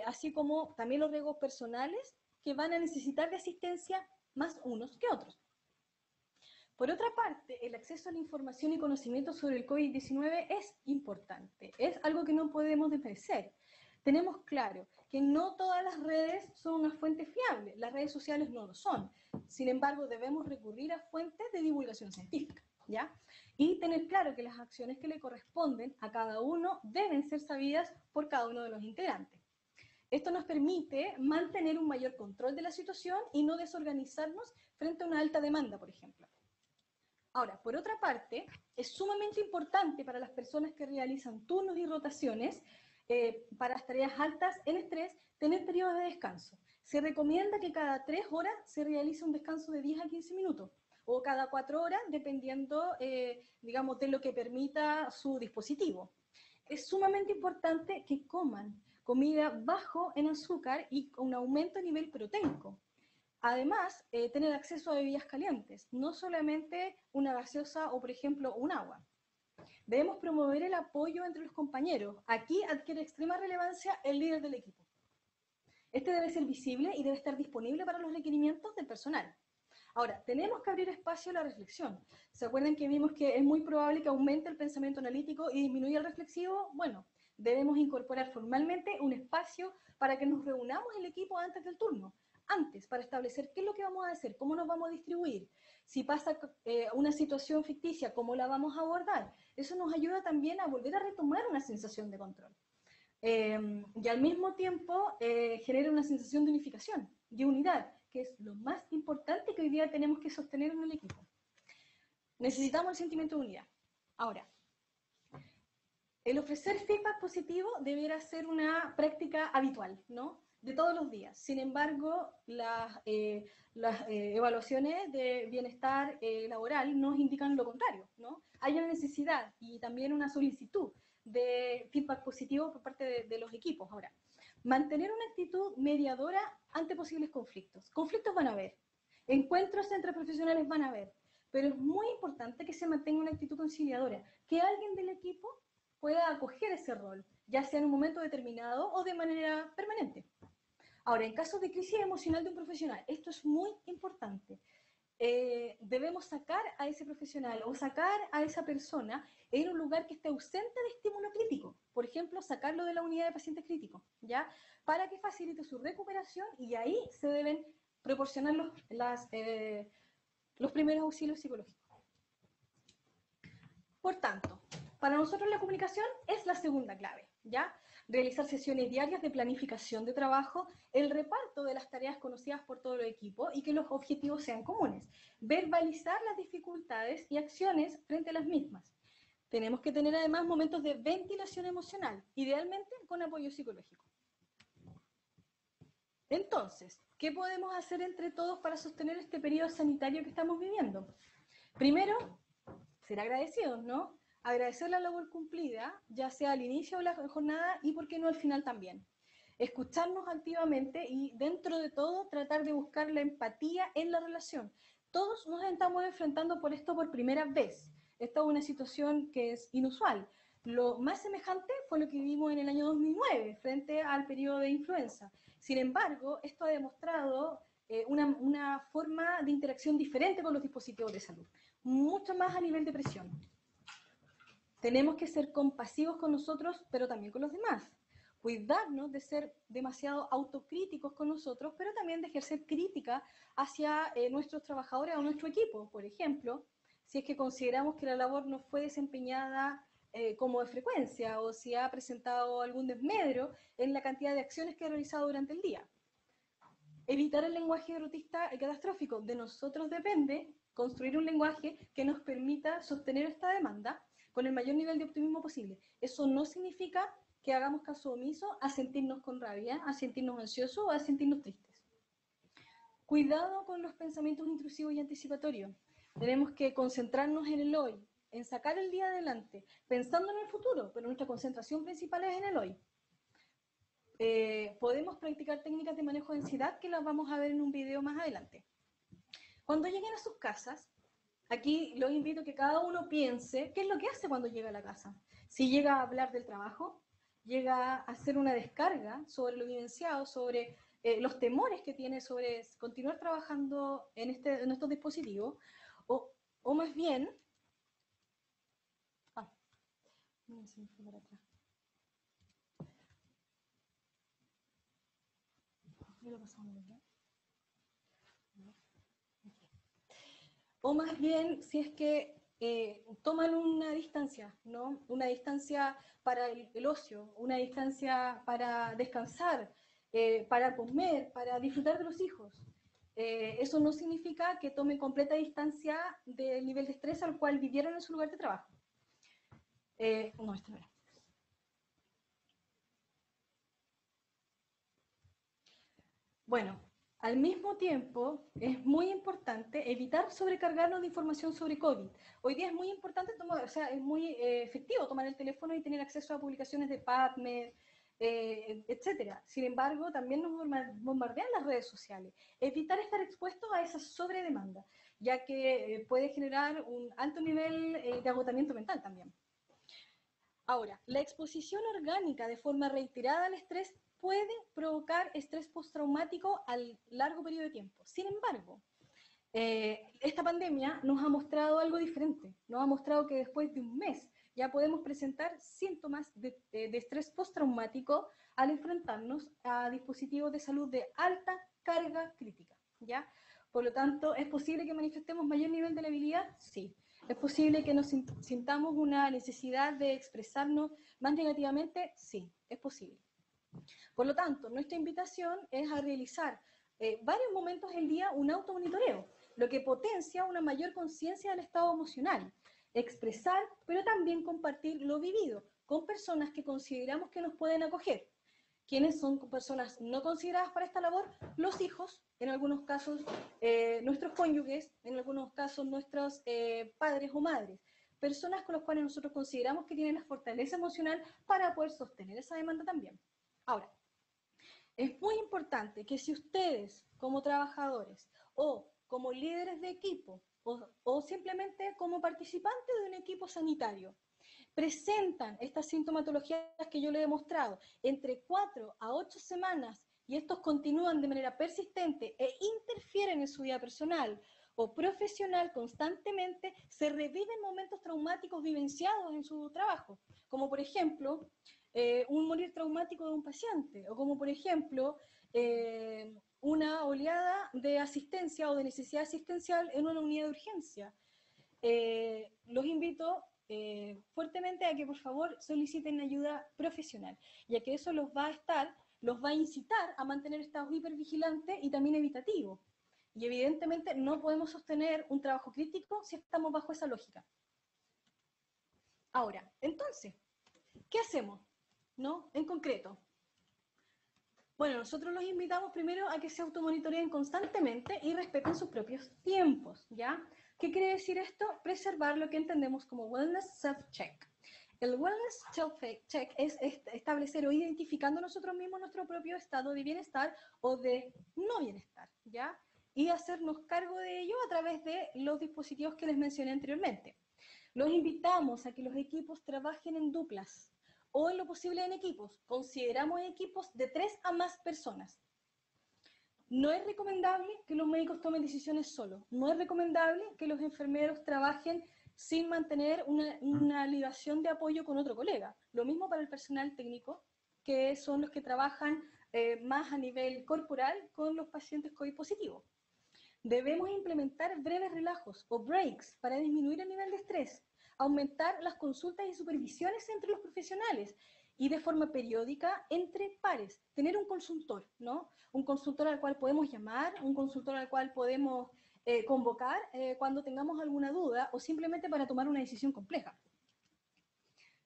así como también los riesgos personales que van a necesitar de asistencia más unos que otros. Por otra parte, el acceso a la información y conocimiento sobre el COVID-19 es importante, es algo que no podemos desmerecer. Tenemos claro que no todas las redes son una fuente fiable, las redes sociales no lo son. Sin embargo, debemos recurrir a fuentes de divulgación científica, ¿ya? Y tener claro que las acciones que le corresponden a cada uno deben ser sabidas por cada uno de los integrantes. Esto nos permite mantener un mayor control de la situación y no desorganizarnos frente a una alta demanda, por ejemplo. Ahora, por otra parte, es sumamente importante para las personas que realizan turnos y rotaciones para las tareas altas en estrés, tener periodos de descanso. Se recomienda que cada 3 horas se realice un descanso de 10 a 15 minutos, o cada 4 horas, dependiendo, digamos, de lo que permita su dispositivo. Es sumamente importante que coman comida bajo en azúcar y con un aumento a nivel proteico. Además, tener acceso a bebidas calientes, no solamente una gaseosa o, por ejemplo, un agua. Debemos promover el apoyo entre los compañeros. Aquí adquiere extrema relevancia el líder del equipo. Este debe ser visible y debe estar disponible para los requerimientos del personal. Ahora, tenemos que abrir espacio a la reflexión. ¿Se acuerdan que vimos que es muy probable que aumente el pensamiento analítico y disminuya el reflexivo? Bueno, debemos incorporar formalmente un espacio para que nos reunamos el equipo antes del turno, antes, para establecer qué es lo que vamos a hacer, cómo nos vamos a distribuir, si pasa una situación ficticia, cómo la vamos a abordar. Eso nos ayuda también a volver a retomar una sensación de control. Y al mismo tiempo genera una sensación de unificación, de unidad, que es lo más importante que hoy día tenemos que sostener en el equipo. Necesitamos el sentimiento de unidad. Ahora, el ofrecer feedback positivo debiera ser una práctica habitual, ¿no? De todos los días. Sin embargo, las evaluaciones de bienestar laboral nos indican lo contrario, ¿no? Hay una necesidad y también una solicitud de feedback positivo por parte de los equipos. Ahora, mantener una actitud mediadora ante posibles conflictos. Conflictos van a haber, encuentros entre profesionales van a haber, pero es muy importante que se mantenga una actitud conciliadora, que alguien del equipo pueda acoger ese rol, ya sea en un momento determinado o de manera permanente. Ahora, en casos de crisis emocional de un profesional, esto es muy importante. Debemos sacar a ese profesional o sacar a esa persona en un lugar que esté ausente de estímulo crítico. Por ejemplo, sacarlo de la unidad de pacientes críticos, ¿ya? Para que facilite su recuperación y ahí se deben proporcionar los primeros auxilios psicológicos. Por tanto, para nosotros la comunicación es la segunda clave, ¿ya? Realizar sesiones diarias de planificación de trabajo, el reparto de las tareas conocidas por todo el equipo y que los objetivos sean comunes. Verbalizar las dificultades y acciones frente a las mismas. Tenemos que tener además momentos de ventilación emocional, idealmente con apoyo psicológico. Entonces, ¿qué podemos hacer entre todos para sostener este periodo sanitario que estamos viviendo? Primero, ser agradecidos, ¿no? Agradecer la labor cumplida, ya sea al inicio de la jornada y, por qué no, al final también. Escucharnos activamente y, dentro de todo, tratar de buscar la empatía en la relación. Todos nos estamos enfrentando por esto por primera vez. Esta es una situación que es inusual. Lo más semejante fue lo que vivimos en el año 2009, frente al periodo de influenza. Sin embargo, esto ha demostrado una forma de interacción diferente con los dispositivos de salud, mucho más a nivel de presión. Tenemos que ser compasivos con nosotros, pero también con los demás. Cuidarnos de ser demasiado autocríticos con nosotros, pero también de ejercer crítica hacia nuestros trabajadores o nuestro equipo. Por ejemplo, si es que consideramos que la labor no fue desempeñada como de frecuencia o si ha presentado algún desmedro en la cantidad de acciones que ha realizado durante el día. Evitar el lenguaje derrotista y catastrófico. De nosotros depende construir un lenguaje que nos permita sostener esta demanda con el mayor nivel de optimismo posible. Eso no significa que hagamos caso omiso a sentirnos con rabia, a sentirnos ansiosos o a sentirnos tristes. Cuidado con los pensamientos intrusivos y anticipatorios. Tenemos que concentrarnos en el hoy, en sacar el día adelante, pensando en el futuro, pero nuestra concentración principal es en el hoy. Podemos practicar técnicas de manejo de ansiedad que las vamos a ver en un video más adelante. Cuando lleguen a sus casas, aquí los invito a que cada uno piense qué es lo que hace cuando llega a la casa. Si llega a hablar del trabajo, llega a hacer una descarga sobre lo vivenciado, sobre los temores que tiene sobre continuar trabajando en estos dispositivos, o más bien... no se me fue para atrás. Lo pasamos, ¿verdad? O más bien, si es que toman una distancia, ¿no? Una distancia para el ocio, una distancia para descansar, para comer, para disfrutar de los hijos. Eso no significa que tomen completa distancia del nivel de estrés al cual vivieron en su lugar de trabajo. No, esto no era. Bueno, al mismo tiempo, es muy importante evitar sobrecargarnos de información sobre COVID. Hoy día es muy importante tomar, o sea, es muy efectivo tomar el teléfono y tener acceso a publicaciones de PubMed, etcétera. Sin embargo, también nos bombardean las redes sociales. Evitar estar expuestos a esa sobredemanda, ya que puede generar un alto nivel de agotamiento mental también. Ahora, la exposición orgánica de forma reiterada al estrés puede provocar estrés postraumático al largo periodo de tiempo. Sin embargo, Esta pandemia nos ha mostrado algo diferente, nos ha mostrado que después de un mes ya podemos presentar síntomas de estrés postraumático al enfrentarnos a dispositivos de salud de alta carga crítica, ¿ya? Por lo tanto, ¿es posible que manifestemos mayor nivel de labilidad? Sí. ¿Es posible que nos sintamos una necesidad de expresarnos más negativamente? Sí, es posible. Por lo tanto, nuestra invitación es a realizar varios momentos del día un automonitoreo, lo que potencia una mayor conciencia del estado emocional, expresar, pero también compartir lo vivido con personas que consideramos que nos pueden acoger. ¿Quiénes son personas no consideradas para esta labor? Los hijos, en algunos casos nuestros cónyuges, en algunos casos nuestros padres o madres, personas con las cuales nosotros consideramos que tienen la fortaleza emocional para poder sostener esa demanda también. Ahora, es muy importante que si ustedes como trabajadores o como líderes de equipo o simplemente como participantes de un equipo sanitario presentan estas sintomatologías que yo les he mostrado entre 4 a 8 semanas y estos continúan de manera persistente e interfieren en su vida personal o profesional constantemente, se reviven momentos traumáticos vivenciados en su trabajo, como por ejemplo un morir traumático de un paciente, o como por ejemplo una oleada de asistencia o de necesidad asistencial en una unidad de urgencia. Los invito fuertemente a que por favor soliciten ayuda profesional, ya que eso los va a incitar a mantener estados hipervigilantes y también evitativos. Y evidentemente no podemos sostener un trabajo crítico si estamos bajo esa lógica. Ahora, entonces, ¿qué hacemos? ¿No? En concreto. Bueno, nosotros los invitamos primero a que se automonitoreen constantemente y respeten sus propios tiempos, ¿ya? ¿Qué quiere decir esto? Preservar lo que entendemos como Wellness Self-Check. El Wellness Self-Check es establecer o identificando nosotros mismos nuestro propio estado de bienestar o de no bienestar, ¿ya? Y hacernos cargo de ello a través de los dispositivos que les mencioné anteriormente. Los invitamos a que los equipos trabajen en duplas o en lo posible en equipos. Consideramos equipos de 3 a más personas. No es recomendable que los médicos tomen decisiones solos. No es recomendable que los enfermeros trabajen sin mantener una ligación de apoyo con otro colega. Lo mismo para el personal técnico, que son los que trabajan más a nivel corporal con los pacientes COVID positivos. Debemos implementar breves relajos o breaks para disminuir el nivel de estrés, aumentar las consultas y supervisiones entre los profesionales y de forma periódica entre pares, tener un consultor, ¿no? Un consultor al cual podemos llamar, un consultor al cual podemos convocar cuando tengamos alguna duda o simplemente para tomar una decisión compleja.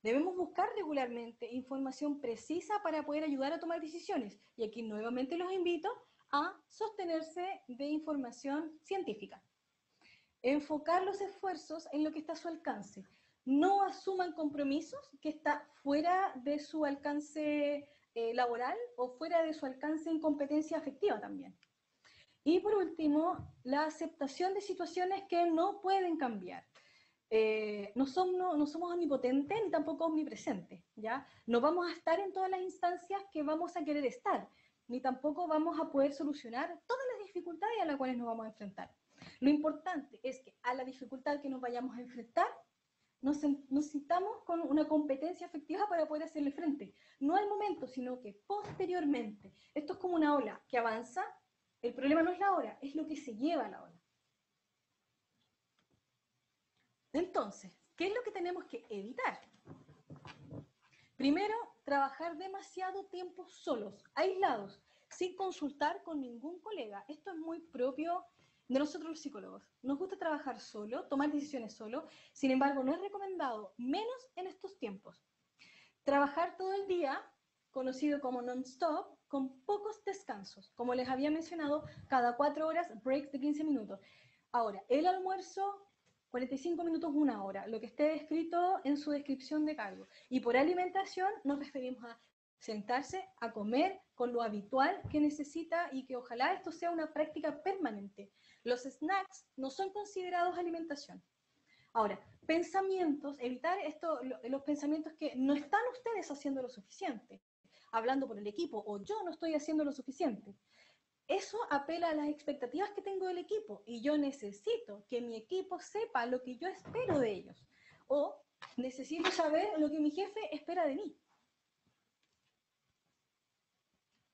Debemos buscar regularmente información precisa para poder ayudar a tomar decisiones. Y aquí nuevamente los invito a sostenerse de información científica. Enfocar los esfuerzos en lo que está a su alcance. No asuman compromisos que están fuera de su alcance laboral o fuera de su alcance en competencia afectiva también. Y por último, la aceptación de situaciones que no pueden cambiar. No somos omnipotentes ni tampoco omnipresentes, ¿ya? No vamos a estar en todas las instancias que vamos a querer estar, ni tampoco vamos a poder solucionar todas las dificultades a las cuales nos vamos a enfrentar. Lo importante es que a la dificultad que nos vayamos a enfrentar, nos sintamos con una competencia efectiva para poder hacerle frente. No al momento, sino que posteriormente. Esto es como una ola que avanza. El problema no es la ola, es lo que se lleva a la ola. Entonces, ¿qué es lo que tenemos que evitar? Primero, trabajar demasiado tiempo solos, aislados, sin consultar con ningún colega. Esto es muy propio de nosotros los psicólogos. Nos gusta trabajar solo, tomar decisiones solo, sin embargo, no es recomendado, menos en estos tiempos. Trabajar todo el día, conocido como non-stop, con pocos descansos. Como les había mencionado, cada 4 horas, breaks de 15 minutos. Ahora, el almuerzo 45 minutos, 1 hora, lo que esté descrito en su descripción de cargo. Y por alimentación nos referimos a sentarse a comer con lo habitual que necesita y que ojalá esto sea una práctica permanente. Los snacks no son considerados alimentación. Ahora, pensamientos, evitar los pensamientos que no están ustedes haciendo lo suficiente, hablando por el equipo, o yo no estoy haciendo lo suficiente. Eso apela a las expectativas que tengo del equipo y yo necesito que mi equipo sepa lo que yo espero de ellos o necesito saber lo que mi jefe espera de mí.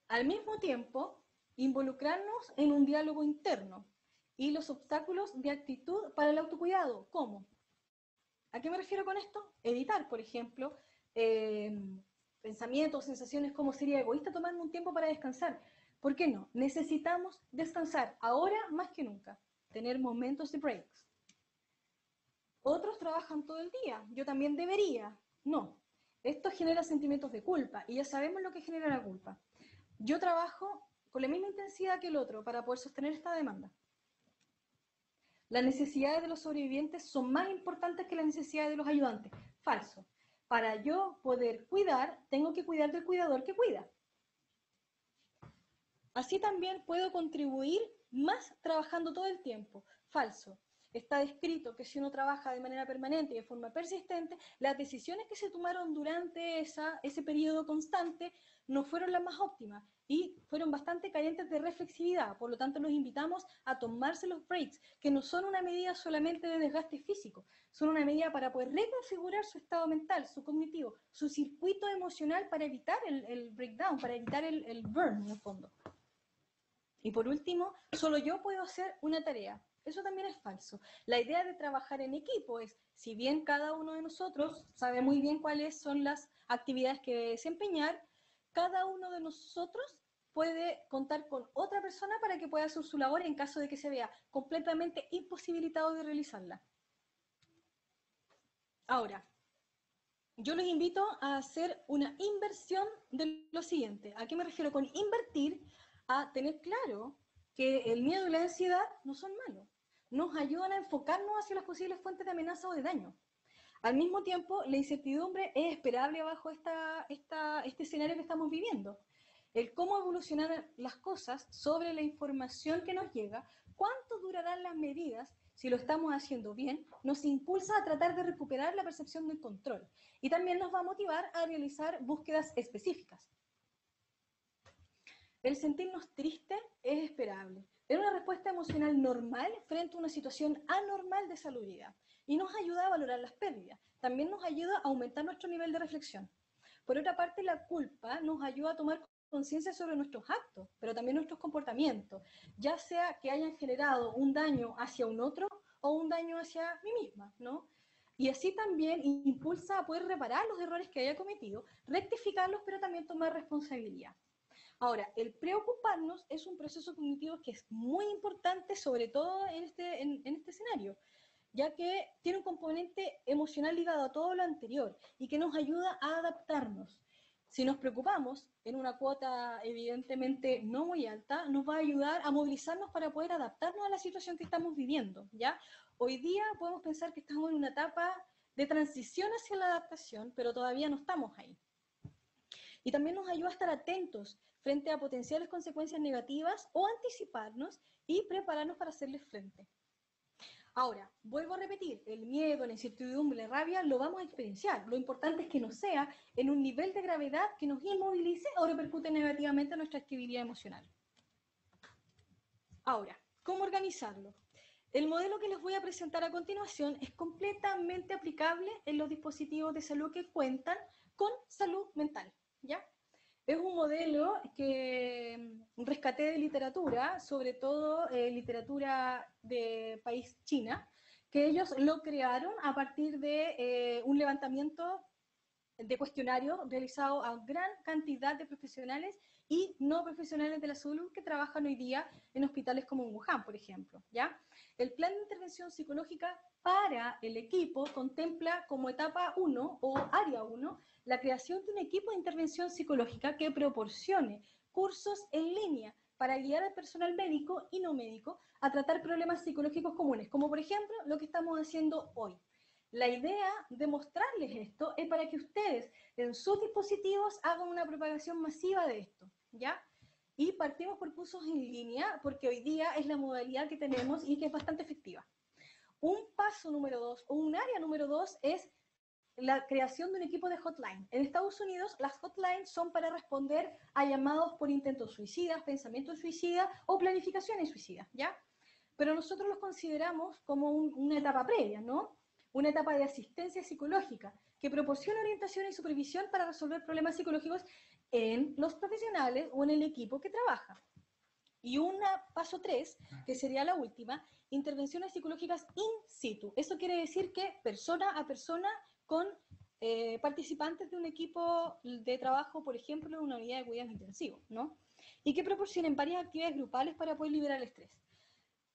Al mismo tiempo, involucrarnos en un diálogo interno y los obstáculos de actitud para el autocuidado. ¿Cómo? ¿A qué me refiero con esto? Evitar, por ejemplo, pensamientos, sensaciones como sería egoísta tomarme un tiempo para descansar. ¿Por qué no? Necesitamos descansar ahora más que nunca, tener momentos de breaks. Otros trabajan todo el día, yo también debería. No, esto genera sentimientos de culpa y ya sabemos lo que genera la culpa. Yo trabajo con la misma intensidad que el otro para poder sostener esta demanda. Las necesidades de los sobrevivientes son más importantes que las necesidades de los ayudantes. Falso. Para yo poder cuidar, tengo que cuidar del cuidador que cuida. Así también puedo contribuir más trabajando todo el tiempo. Falso. Está descrito que si uno trabaja de manera permanente y de forma persistente, las decisiones que se tomaron durante ese periodo constante no fueron las más óptimas y fueron bastante carentes de reflexividad. Por lo tanto, los invitamos a tomarse los breaks, que no son una medida solamente de desgaste físico, son una medida para poder reconfigurar su estado mental, su cognitivo, su circuito emocional para evitar el breakdown, para evitar el burn, en el fondo. Y por último, solo yo puedo hacer una tarea. Eso también es falso. La idea de trabajar en equipo es, si bien cada uno de nosotros sabe muy bien cuáles son las actividades que debe desempeñar, cada uno de nosotros puede contar con otra persona para que pueda hacer su labor en caso de que se vea completamente imposibilitado de realizarla. Ahora, yo los invito a hacer una inversión de lo siguiente. ¿A qué me refiero con invertir? A tener claro que el miedo y la ansiedad no son malos. Nos ayudan a enfocarnos hacia las posibles fuentes de amenaza o de daño. Al mismo tiempo, la incertidumbre es esperable bajo este escenario que estamos viviendo. El cómo evolucionan las cosas sobre la información que nos llega, cuánto durarán las medidas, si lo estamos haciendo bien, nos impulsa a tratar de recuperar la percepción del control y también nos va a motivar a realizar búsquedas específicas. El sentirnos tristes es esperable. Es una respuesta emocional normal frente a una situación anormal de salubridad y nos ayuda a valorar las pérdidas. También nos ayuda a aumentar nuestro nivel de reflexión. Por otra parte, la culpa nos ayuda a tomar conciencia sobre nuestros actos, pero también nuestros comportamientos, ya sea que hayan generado un daño hacia un otro o un daño hacia mí misma, ¿no? Y así también impulsa a poder reparar los errores que haya cometido, rectificarlos, pero también tomar responsabilidad. Ahora, el preocuparnos es un proceso cognitivo que es muy importante, sobre todo en este escenario, ya que tiene un componente emocional ligado a todo lo anterior y que nos ayuda a adaptarnos. Si nos preocupamos en una cuota evidentemente no muy alta, nos va a ayudar a movilizarnos para poder adaptarnos a la situación que estamos viviendo, ¿ya? Hoy día podemos pensar que estamos en una etapa de transición hacia la adaptación, pero todavía no estamos ahí. Y también nos ayuda a estar atentos frente a potenciales consecuencias negativas o anticiparnos y prepararnos para hacerles frente. Ahora, vuelvo a repetir, el miedo, la incertidumbre, la rabia, lo vamos a experienciar. Lo importante es que no sea en un nivel de gravedad que nos inmovilice o repercute negativamente en nuestra estabilidad emocional. Ahora, ¿cómo organizarlo? El modelo que les voy a presentar a continuación es completamente aplicable en los dispositivos de salud que cuentan con salud mental, ¿ya? Es un modelo que rescaté de literatura, sobre todo literatura de país China, que ellos lo crearon a partir de un levantamiento de cuestionarios realizado a gran cantidad de profesionales y no profesionales de la salud que trabajan hoy día en hospitales como en Wuhan, por ejemplo, ¿ya? El plan de intervención psicológica para el equipo contempla como etapa 1 o área 1 la creación de un equipo de intervención psicológica que proporcione cursos en línea para guiar al personal médico y no médico a tratar problemas psicológicos comunes, como por ejemplo lo que estamos haciendo hoy. La idea de mostrarles esto es para que ustedes en sus dispositivos hagan una propagación masiva de esto, ¿ya? Y partimos por cursos en línea porque hoy día es la modalidad que tenemos y que es bastante efectiva. Un paso número 2 o un área número 2 es la creación de un equipo de hotline. En Estados Unidos, las hotlines son para responder a llamados por intentos suicidas, pensamientos suicidas o planificaciones suicidas, ¿ya? Pero nosotros los consideramos como una etapa previa, ¿no? Una etapa de asistencia psicológica que proporciona orientación y supervisión para resolver problemas psicológicos en los profesionales o en el equipo que trabaja. Y un paso 3, que sería la última, intervenciones psicológicas in situ. Eso quiere decir que persona a persona con participantes de un equipo de trabajo, por ejemplo, en una unidad de cuidados intensivos, ¿no? Y que proporcionen varias actividades grupales para poder liberar el estrés.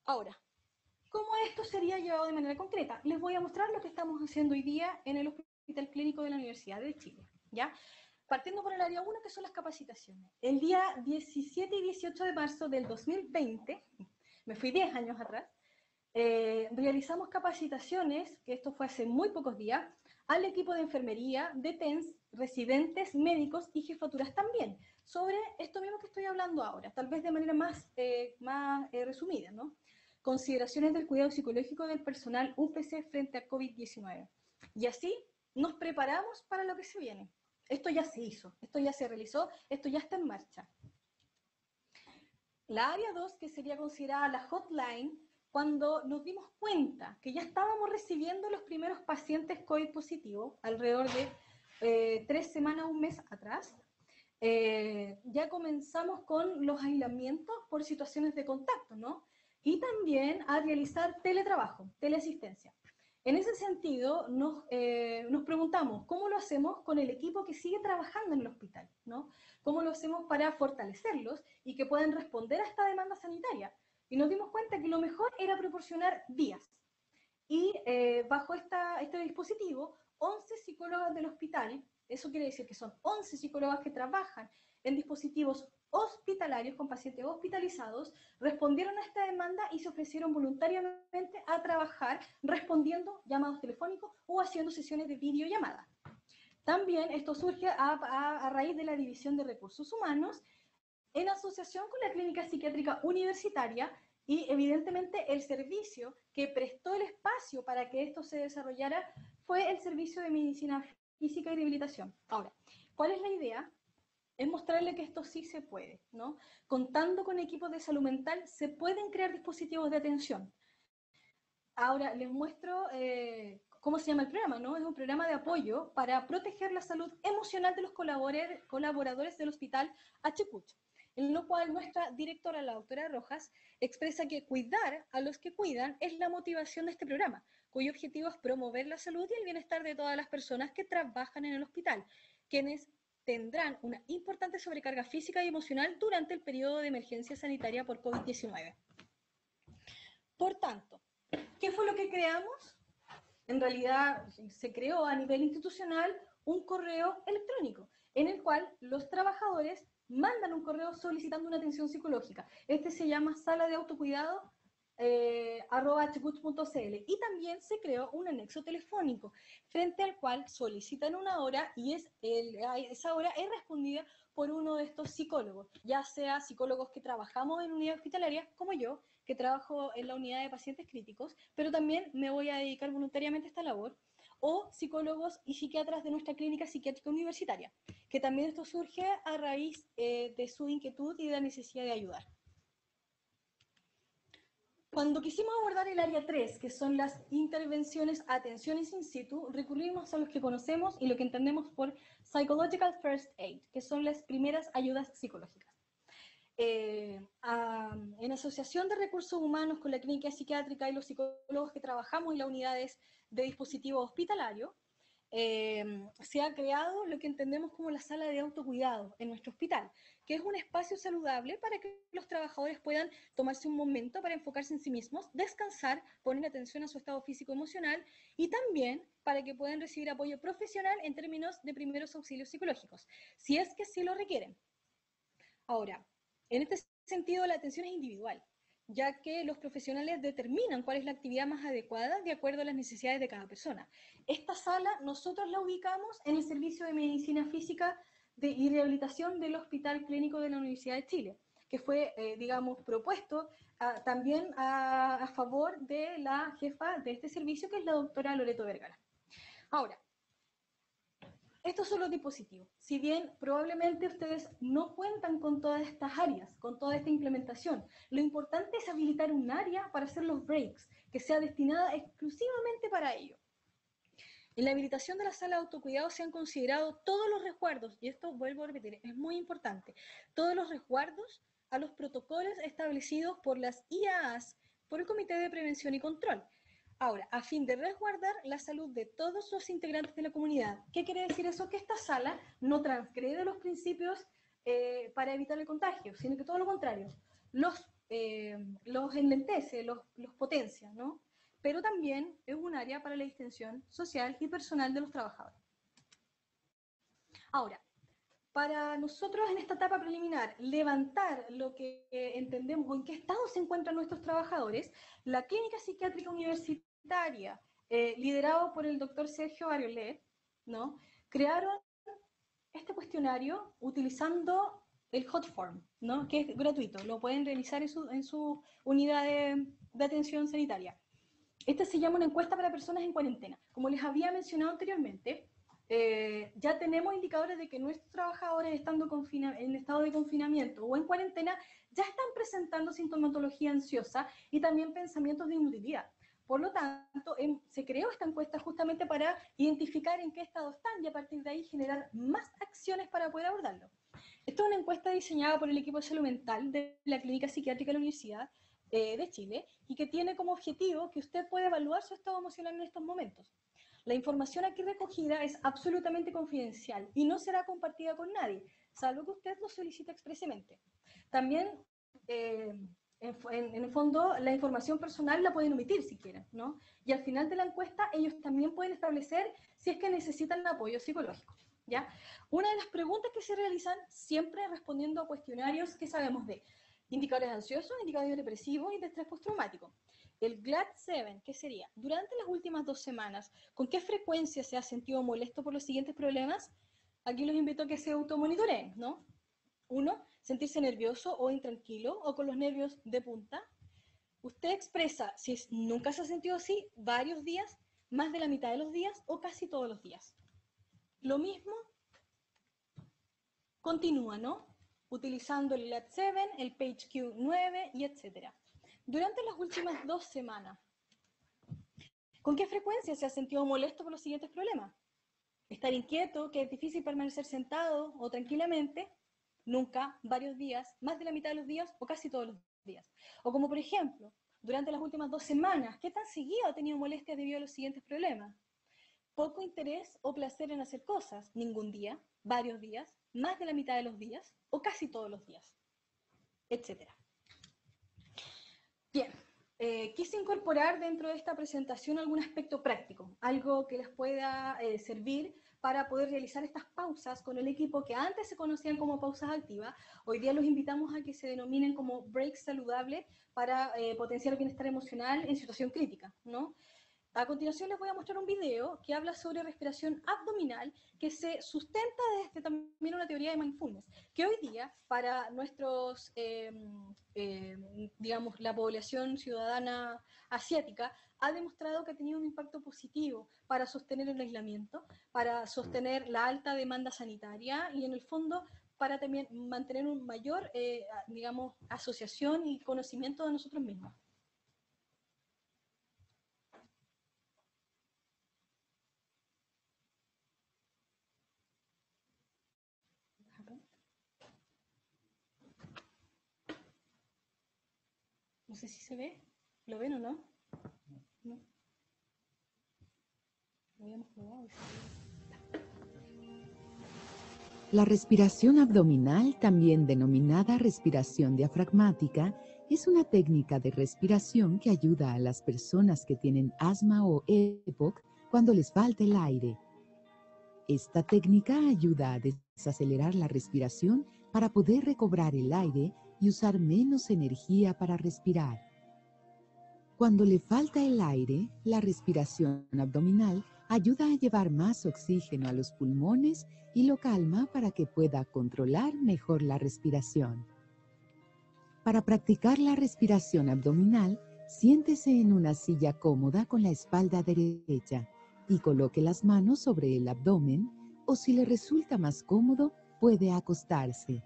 Ahora, ¿cómo esto sería llevado de manera concreta? Les voy a mostrar lo que estamos haciendo hoy día en el Hospital Clínico de la Universidad de Chile, ¿ya? Partiendo por el área 1, que son las capacitaciones. El día 17 y 18 de marzo del 2020, me fui 10 años atrás, realizamos capacitaciones, que esto fue hace muy pocos días, al equipo de enfermería, de TENS, residentes, médicos y jefaturas también, sobre esto mismo que estoy hablando ahora, tal vez de manera más resumida, ¿no? Consideraciones del cuidado psicológico del personal UPC frente a COVID-19. Y así nos preparamos para lo que se viene. Esto ya se hizo, esto ya se realizó, esto ya está en marcha. La área 2, que sería considerada la hotline, cuando nos dimos cuenta que ya estábamos recibiendo los primeros pacientes COVID positivos, alrededor de 3 semanas, un mes atrás, ya comenzamos con los aislamientos por situaciones de contacto, ¿no? Y también a realizar teletrabajo, teleasistencia. En ese sentido, nos preguntamos, ¿cómo lo hacemos con el equipo que sigue trabajando en el hospital, ¿no? ¿Cómo lo hacemos para fortalecerlos y que puedan responder a esta demanda sanitaria? Y nos dimos cuenta que lo mejor era proporcionar vías. Y bajo este dispositivo, 11 psicólogas del hospital, eso quiere decir que son 11 psicólogas que trabajan en dispositivos hospitalarios con pacientes hospitalizados, respondieron a esta demanda y se ofrecieron voluntariamente a trabajar respondiendo llamados telefónicos o haciendo sesiones de videollamada. También esto surge a raíz de la División de Recursos Humanos en asociación con la Clínica Psiquiátrica Universitaria y evidentemente el servicio que prestó el espacio para que esto se desarrollara fue el Servicio de Medicina Física y Rehabilitación. Ahora, ¿cuál es la idea? Es mostrarle que esto sí se puede, ¿no? Contando con equipos de salud mental, se pueden crear dispositivos de atención. Ahora les muestro cómo se llama el programa, ¿no? Es un programa de apoyo para proteger la salud emocional de los colaboradores del Hospital HCUT, en lo cual nuestra directora, la doctora Rojas, expresa que cuidar a los que cuidan es la motivación de este programa, cuyo objetivo es promover la salud y el bienestar de todas las personas que trabajan en el hospital, quienes tendrán una importante sobrecarga física y emocional durante el periodo de emergencia sanitaria por COVID-19. Por tanto, ¿qué fue lo que creamos? En realidad se creó a nivel institucional un correo electrónico en el cual los trabajadores mandan un correo solicitando una atención psicológica. Este se llama sala de autocuidado @hcuts.cl, y también se creó un anexo telefónico frente al cual solicitan una hora y esa hora es respondida por uno de estos psicólogos, ya sea psicólogos que trabajamos en unidad hospitalaria, como yo, que trabajo en la unidad de pacientes críticos, pero también me voy a dedicar voluntariamente a esta labor, o psicólogos y psiquiatras de nuestra clínica psiquiátrica universitaria, que también esto surge a raíz de su inquietud y de la necesidad de ayudar. Cuando quisimos abordar el área 3, que son las intervenciones, atenciones in situ, recurrimos a los que conocemos y lo que entendemos por Psychological First Aid, que son las primeras ayudas psicológicas. En asociación de recursos humanos con la clínica psiquiátrica y los psicólogos que trabajamos en las unidades de dispositivo hospitalario, se ha creado lo que entendemos como la sala de autocuidado en nuestro hospital, que es un espacio saludable para que los trabajadores puedan tomarse un momento para enfocarse en sí mismos, descansar, poner atención a su estado físico-emocional y también para que puedan recibir apoyo profesional en términos de primeros auxilios psicológicos, si es que sí lo requieren. Ahora, en este sentido, la atención es individual, ya que los profesionales determinan cuál es la actividad más adecuada de acuerdo a las necesidades de cada persona. Esta sala nosotros la ubicamos en el Servicio de Medicina Física y Rehabilitación del Hospital Clínico de la Universidad de Chile, que fue, digamos, propuesto también a favor de la jefa de este servicio, que es la doctora Loreto Vergara. Ahora, Estos son los dispositivos. Si bien probablemente ustedes no cuentan con todas estas áreas, con toda esta implementación, lo importante es habilitar un área para hacer los breaks, que sea destinada exclusivamente para ello. En la habilitación de la sala de autocuidado se han considerado todos los resguardos, y esto vuelvo a repetir, es muy importante, todos los resguardos a los protocolos establecidos por las IAAs, por el Comité de Prevención y Control. Ahora, a fin de resguardar la salud de todos los integrantes de la comunidad. ¿Qué quiere decir eso? Que esta sala no transgrede los principios para evitar el contagio, sino que todo lo contrario, los enlentece, los potencia, ¿no? Pero también es un área para la distensión social y personal de los trabajadores. Ahora, para nosotros en esta etapa preliminar levantar lo que entendemos o en qué estado se encuentran nuestros trabajadores, la Clínica Psiquiátrica Universitaria, liderado por el doctor Sergio Bariolet, ¿no? Crearon este cuestionario utilizando el Hotform, ¿no? Que es gratuito, lo pueden realizar en su unidad de atención sanitaria. Esta se llama una encuesta para personas en cuarentena. Como les había mencionado anteriormente, ya tenemos indicadores de que nuestros trabajadores estando en estado de confinamiento o en cuarentena ya están presentando sintomatología ansiosa y también pensamientos de inutilidad. Por lo tanto, se creó esta encuesta justamente para identificar en qué estado están y a partir de ahí generar más acciones para poder abordarlo. Esta es una encuesta diseñada por el equipo de salud mental de la Clínica Psiquiátrica de la Universidad de Chile y que tiene como objetivo que usted pueda evaluar su estado emocional en estos momentos. La información aquí recogida es absolutamente confidencial y no será compartida con nadie, salvo que usted lo solicite expresamente. También, en el fondo, la información personal la pueden omitir si quieren, ¿no? Y al final de la encuesta, ellos también pueden establecer si es que necesitan apoyo psicológico, ¿ya? Una de las preguntas que se realizan, siempre respondiendo a cuestionarios que sabemos de indicadores ansiosos, indicadores depresivos y de estrés postraumático. El GLAD-7, ¿qué sería? Durante las últimas 2 semanas, ¿con qué frecuencia se ha sentido molesto por los siguientes problemas? Aquí los invito a que se automonitoreen, ¿no? 1, sentirse nervioso o intranquilo o con los nervios de punta. Usted expresa si nunca se ha sentido así, varios días, más de la mitad de los días o casi todos los días. Lo mismo continúa, ¿no? Utilizando el GLAD-7, el PHQ-9 y etc. Durante las últimas 2 semanas, ¿con qué frecuencia se ha sentido molesto por los siguientes problemas? Estar inquieto, que es difícil permanecer sentado o tranquilamente, nunca, varios días, más de la mitad de los días o casi todos los días. O como por ejemplo, durante las últimas 2 semanas, ¿qué tan seguido ha tenido molestias debido a los siguientes problemas? Poco interés o placer en hacer cosas, ningún día, varios días, más de la mitad de los días o casi todos los días, etc. Bien, quise incorporar dentro de esta presentación algún aspecto práctico, algo que les pueda servir para poder realizar estas pausas con el equipo que antes se conocían como pausas activas. Hoy día los invitamos a que se denominen como breaks saludables para potenciar el bienestar emocional en situación crítica, ¿no? A continuación les voy a mostrar un video que habla sobre respiración abdominal que se sustenta desde también una teoría de mindfulness, que hoy día para nuestros, digamos, la población ciudadana asiática ha demostrado que ha tenido un impacto positivo para sostener el aislamiento, para sostener la alta demanda sanitaria y en el fondo para también mantener un mayor, digamos, asociación y conocimiento de nosotros mismos. No sé si se ve. ¿Lo ven o no? No. Lo habíamos probado. La respiración abdominal, también denominada respiración diafragmática, es una técnica de respiración que ayuda a las personas que tienen asma o EPOC cuando les falta el aire. Esta técnica ayuda a desacelerar la respiración para poder recobrar el aire y usar menos energía para respirar. Cuando le falta el aire, la respiración abdominal ayuda a llevar más oxígeno a los pulmones y lo calma para que pueda controlar mejor la respiración. Para practicar la respiración abdominal, siéntese en una silla cómoda con la espalda derecha y coloque las manos sobre el abdomen, o si le resulta más cómodo, puede acostarse.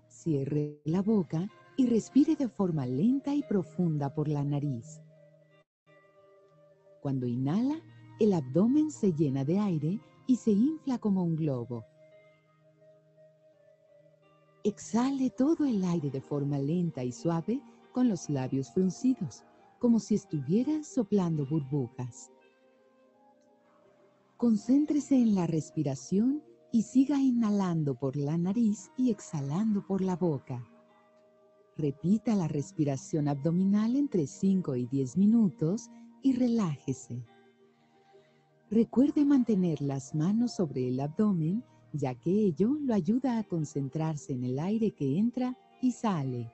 Cierre la boca y respire de forma lenta y profunda por la nariz. Cuando inhala, el abdomen se llena de aire y se infla como un globo. Exhale todo el aire de forma lenta y suave con los labios fruncidos, como si estuviera soplando burbujas. Concéntrese en la respiración y siga inhalando por la nariz y exhalando por la boca. Repita la respiración abdominal entre 5 y 10 minutos y relájese. Recuerde mantener las manos sobre el abdomen, ya que ello lo ayuda a concentrarse en el aire que entra y sale.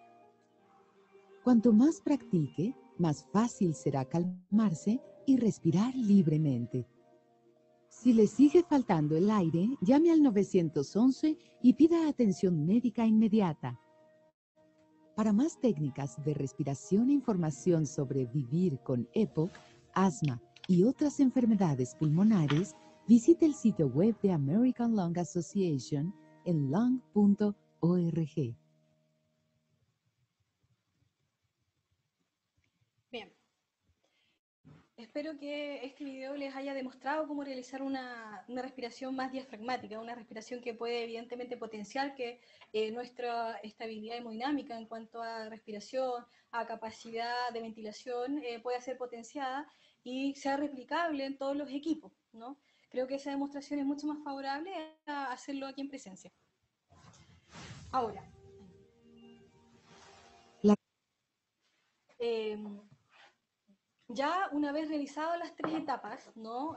Cuanto más practique, más fácil será calmarse y respirar libremente. Si le sigue faltando el aire, llame al 911 y pida atención médica inmediata. Para más técnicas de respiración e información sobre vivir con EPOC, asma y otras enfermedades pulmonares, visite el sitio web de American Lung Association en lung.org. Bien. Espero que este video les haya demostrado cómo realizar una respiración más diafragmática, una respiración que puede evidentemente potenciar que nuestra estabilidad hemodinámica en cuanto a respiración, a capacidad de ventilación, pueda ser potenciada y sea replicable en todos los equipos, ¿no? Creo que esa demostración es mucho más favorable a hacerlo aquí en presencia. Ahora, ya una vez realizadas las 3 etapas, ¿no?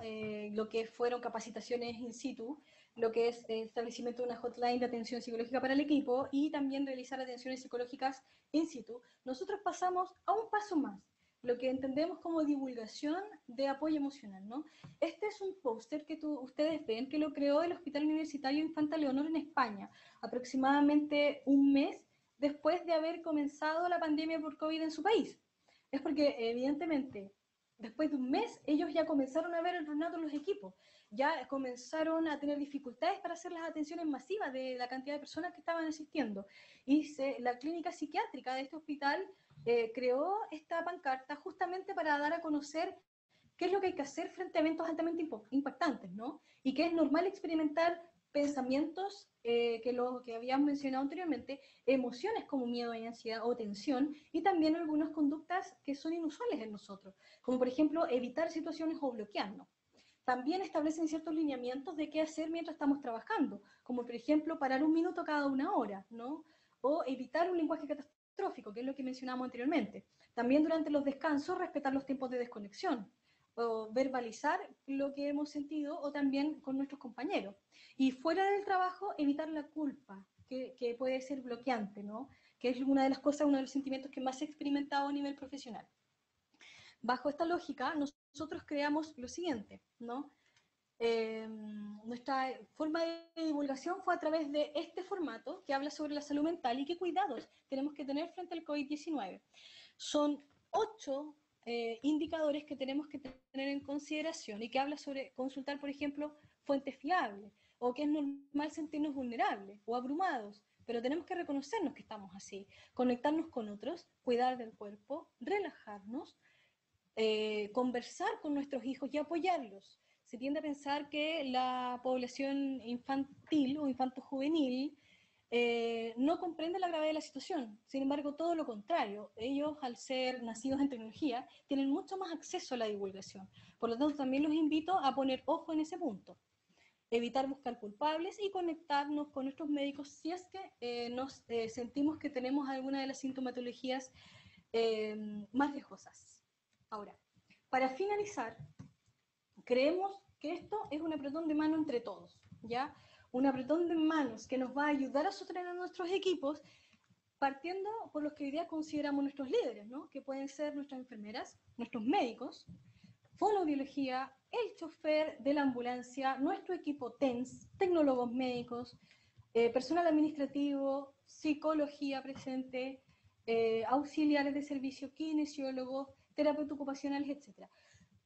Lo que fueron capacitaciones in situ, lo que es establecimiento de una hotline de atención psicológica para el equipo y también realizar atenciones psicológicas in situ, nosotros pasamos a un paso más, lo que entendemos como divulgación de apoyo emocional, ¿no? Este es un póster que ustedes ven que lo creó el Hospital Universitario Infanta Leonor en España, aproximadamente un mes después de haber comenzado la pandemia por COVID en su país. Es porque, evidentemente, después de un mes, ellos ya comenzaron a ver el burnout en los equipos, ya comenzaron a tener dificultades para hacer las atenciones masivas de la cantidad de personas que estaban asistiendo. Y la clínica psiquiátrica de este hospital creó esta pancarta justamente para dar a conocer qué es lo que hay que hacer frente a eventos altamente impactantes, ¿no? Y que es normal experimentar pensamientos que lo que habíamos mencionado anteriormente, emociones como miedo y ansiedad o tensión, y también algunas conductas que son inusuales en nosotros, como por ejemplo evitar situaciones o bloquearnos. También establecen ciertos lineamientos de qué hacer mientras estamos trabajando, como por ejemplo parar un minuto cada una hora, ¿no? O evitar un lenguaje catastrófico, que es lo que mencionábamos anteriormente. También durante los descansos respetar los tiempos de desconexión, o verbalizar lo que hemos sentido o también con nuestros compañeros. Y fuera del trabajo, evitar la culpa, que puede ser bloqueante, ¿no? Que es una de las cosas, uno de los sentimientos que más he experimentado a nivel profesional. Bajo esta lógica, nosotros creamos lo siguiente, ¿no? Nuestra forma de divulgación fue a través de este formato que habla sobre la salud mental y qué cuidados tenemos que tener frente al COVID-19. Son 8 indicadores que tenemos que tener en consideración y que habla sobre consultar, por ejemplo, fuentes fiables, o que es normal sentirnos vulnerables o abrumados, pero tenemos que reconocernos que estamos así, conectarnos con otros, cuidar del cuerpo, relajarnos, conversar con nuestros hijos y apoyarlos. Se tiende a pensar que la población infantil o infanto-juvenil no comprende la gravedad de la situación. Sin embargo, todo lo contrario. Ellos, al ser nacidos en tecnología, tienen mucho más acceso a la divulgación. Por lo tanto, también los invito a poner ojo en ese punto. Evitar buscar culpables y conectarnos con nuestros médicos si es que nos sentimos que tenemos alguna de las sintomatologías más riesgosas. Ahora, para finalizar, creemos que esto es un apretón de mano entre todos, ¿ya? Un apretón de manos que nos va a ayudar a sostener nuestros equipos, partiendo por los que hoy día consideramos nuestros líderes, ¿no? Que pueden ser nuestras enfermeras, nuestros médicos, fonoaudiología, el chofer de la ambulancia, nuestro equipo TENS, tecnólogos médicos, personal administrativo, psicología presente, auxiliares de servicio, kinesiólogos, terapeutas ocupacionales, etc.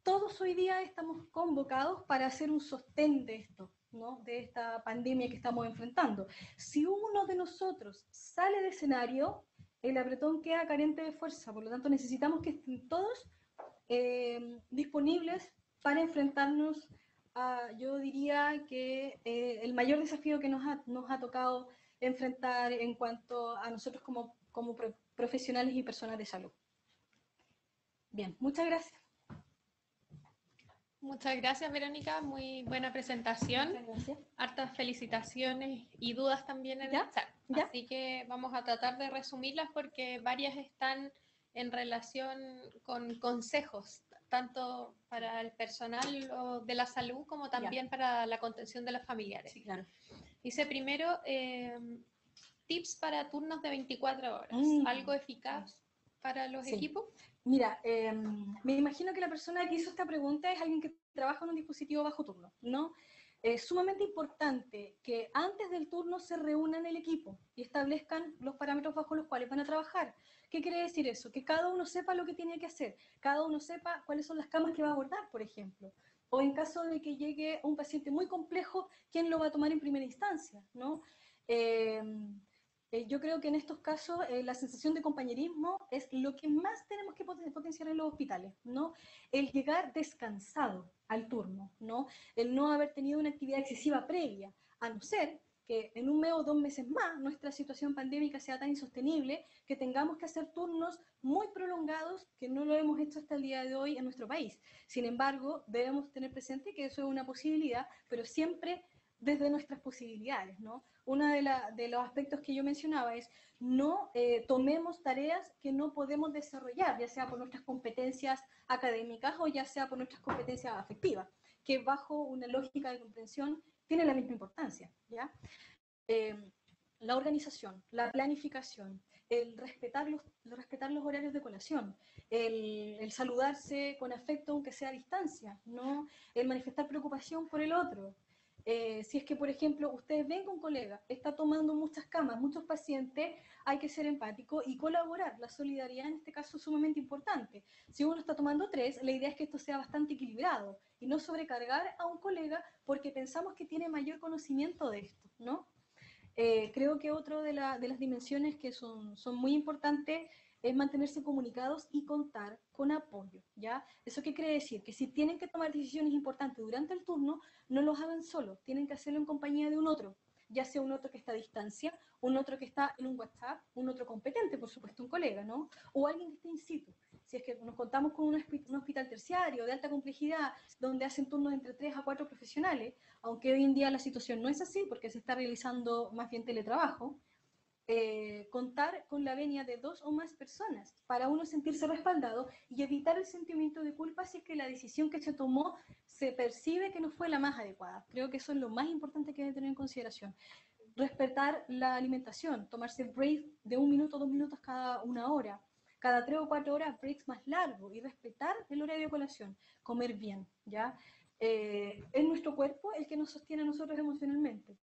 todos hoy día estamos convocados para hacer un sostén de esto, ¿no? De esta pandemia que estamos enfrentando. Si uno de nosotros sale de escenario, el apretón queda carente de fuerza, por lo tanto necesitamos que estén todos disponibles para enfrentarnos a, yo diría que el mayor desafío que nos ha tocado enfrentar en cuanto a nosotros como profesionales y personas de salud. Bien, muchas gracias. Muchas gracias, Verónica. Muy buena presentación. Muchas gracias. Hartas felicitaciones y dudas también en el chat. ¿Ya? Así que vamos a tratar de resumirlas porque varias están en relación con consejos, tanto para el personal de la salud como también para la contención de los familiares. Sí, claro. Dice primero, tips para turnos de 24 horas. ¿Algo eficaz para los equipos? Mira, me imagino que la persona que hizo esta pregunta es alguien que trabaja en un dispositivo bajo turno, ¿no? Es sumamente importante que antes del turno se reúnan el equipo y establezcan los parámetros bajo los cuales van a trabajar. ¿Qué quiere decir eso? Que cada uno sepa lo que tiene que hacer, cada uno sepa cuáles son las camas que va a abordar, por ejemplo. O en caso de que llegue un paciente muy complejo, ¿quién lo va a tomar en primera instancia, ¿no? Yo creo que en estos casos la sensación de compañerismo es lo que más tenemos que potenciar en los hospitales, ¿no? El llegar descansado al turno, ¿no? El no haber tenido una actividad excesiva previa, a no ser que en un mes o 2 meses más nuestra situación pandémica sea tan insostenible que tengamos que hacer turnos muy prolongados que no lo hemos hecho hasta el día de hoy en nuestro país. Sin embargo, debemos tener presente que eso es una posibilidad, pero siempre desde nuestras posibilidades, ¿no? Uno de los aspectos que yo mencionaba es no tomemos tareas que no podemos desarrollar, ya sea por nuestras competencias académicas o ya sea por nuestras competencias afectivas, que bajo una lógica de comprensión tiene la misma importancia, ¿ya? La organización, la planificación, el respetar los horarios de colación, el saludarse con afecto aunque sea a distancia, ¿no? El manifestar preocupación por el otro. Si es que, por ejemplo, ustedes ven que un colega está tomando muchas camas, muchos pacientes, hay que ser empático y colaborar. La solidaridad en este caso es sumamente importante. Si uno está tomando 3, la idea es que esto sea bastante equilibrado y no sobrecargar a un colega porque pensamos que tiene mayor conocimiento de esto, ¿no? Creo que otra de las dimensiones que son muy importantes es mantenerse comunicados y contar con apoyo, ¿ya? ¿Eso qué quiere decir? Que si tienen que tomar decisiones importantes durante el turno, no los hagan solos, tienen que hacerlo en compañía de un otro, ya sea un otro que está a distancia, un otro que está en un WhatsApp, un otro competente, por supuesto, un colega, ¿no? O alguien que esté in situ. Si es que nos contamos con un hospital terciario de alta complejidad, donde hacen turnos entre 3 a 4 profesionales, aunque hoy en día la situación no es así, porque se está realizando más bien teletrabajo, contar con la venia de 2 o más personas para uno sentirse respaldado y evitar el sentimiento de culpa si es que la decisión que se tomó se percibe que no fue la más adecuada. Creo que eso es lo más importante que hay que tener en consideración. Respetar la alimentación, tomarse break de 1 minuto, 2 minutos cada 1 hora, cada 3 o 4 horas breaks más largos y respetar el horario de colación, comer bien, ¿ya? Es nuestro cuerpo el que nos sostiene a nosotros emocionalmente.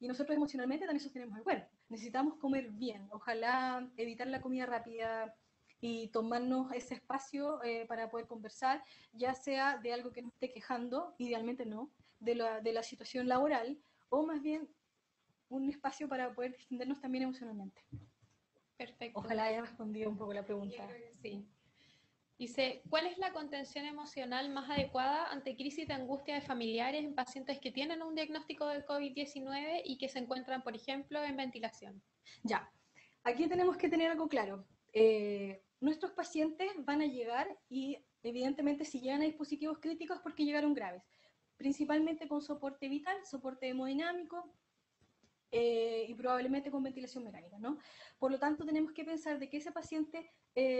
Y nosotros emocionalmente también sostenemos el cuerpo. Necesitamos comer bien, ojalá evitar la comida rápida y tomarnos ese espacio para poder conversar, ya sea de algo que nos esté quejando, idealmente no, de la situación laboral, o más bien un espacio para poder distendernos también emocionalmente. Perfecto. Ojalá haya respondido un poco la pregunta. Yo creo que sí. Dice, ¿cuál es la contención emocional más adecuada ante crisis de angustia de familiares en pacientes que tienen un diagnóstico de COVID-19 y que se encuentran, por ejemplo, en ventilación? Ya, aquí tenemos que tener algo claro. Nuestros pacientes van a llegar y evidentemente si llegan a dispositivos críticos porque llegaron graves, principalmente con soporte vital, soporte hemodinámico, y probablemente con ventilación mecánica, ¿no? Por lo tanto, tenemos que pensar de que ese paciente,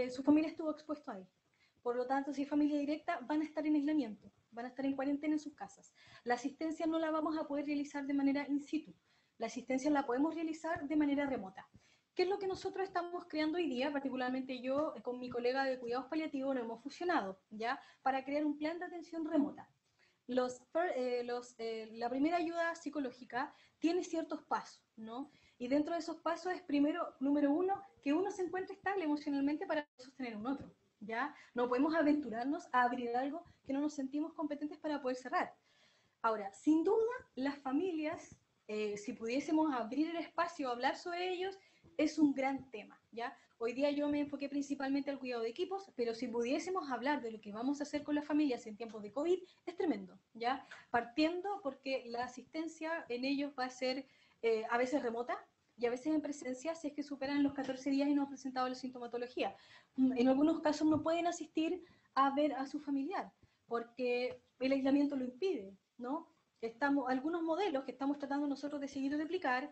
su familia estuvo expuesto a él. Por lo tanto, si es familia directa, van a estar en aislamiento, van a estar en cuarentena en sus casas. La asistencia no la vamos a poder realizar de manera in situ. La asistencia la podemos realizar de manera remota. ¿Qué es lo que nosotros estamos creando hoy día? Particularmente yo, con mi colega de cuidados paliativos, nos hemos fusionado, ¿ya? Para crear un plan de atención remota. La primera ayuda psicológica tiene ciertos pasos, ¿no? Y dentro de esos pasos es primero, número 1, que uno se encuentre estable emocionalmente para sostener a un otro. ¿ya? No podemos aventurarnos a abrir algo que no nos sentimos competentes para poder cerrar. Ahora, sin duda, las familias, si pudiésemos abrir el espacio, hablar sobre ellos, es un gran tema, ¿ya? Hoy día yo me enfoqué principalmente al cuidado de equipos, pero si pudiésemos hablar de lo que vamos a hacer con las familias en tiempos de COVID, es tremendo, ¿ya? Partiendo porque la asistencia en ellos va a ser a veces remota y a veces en presencia si es que superan los 14 días y no han presentado la sintomatología. En algunos casos no pueden asistir a ver a su familiar porque el aislamiento lo impide, ¿no? Algunos modelos que estamos tratando nosotros de seguir y replicar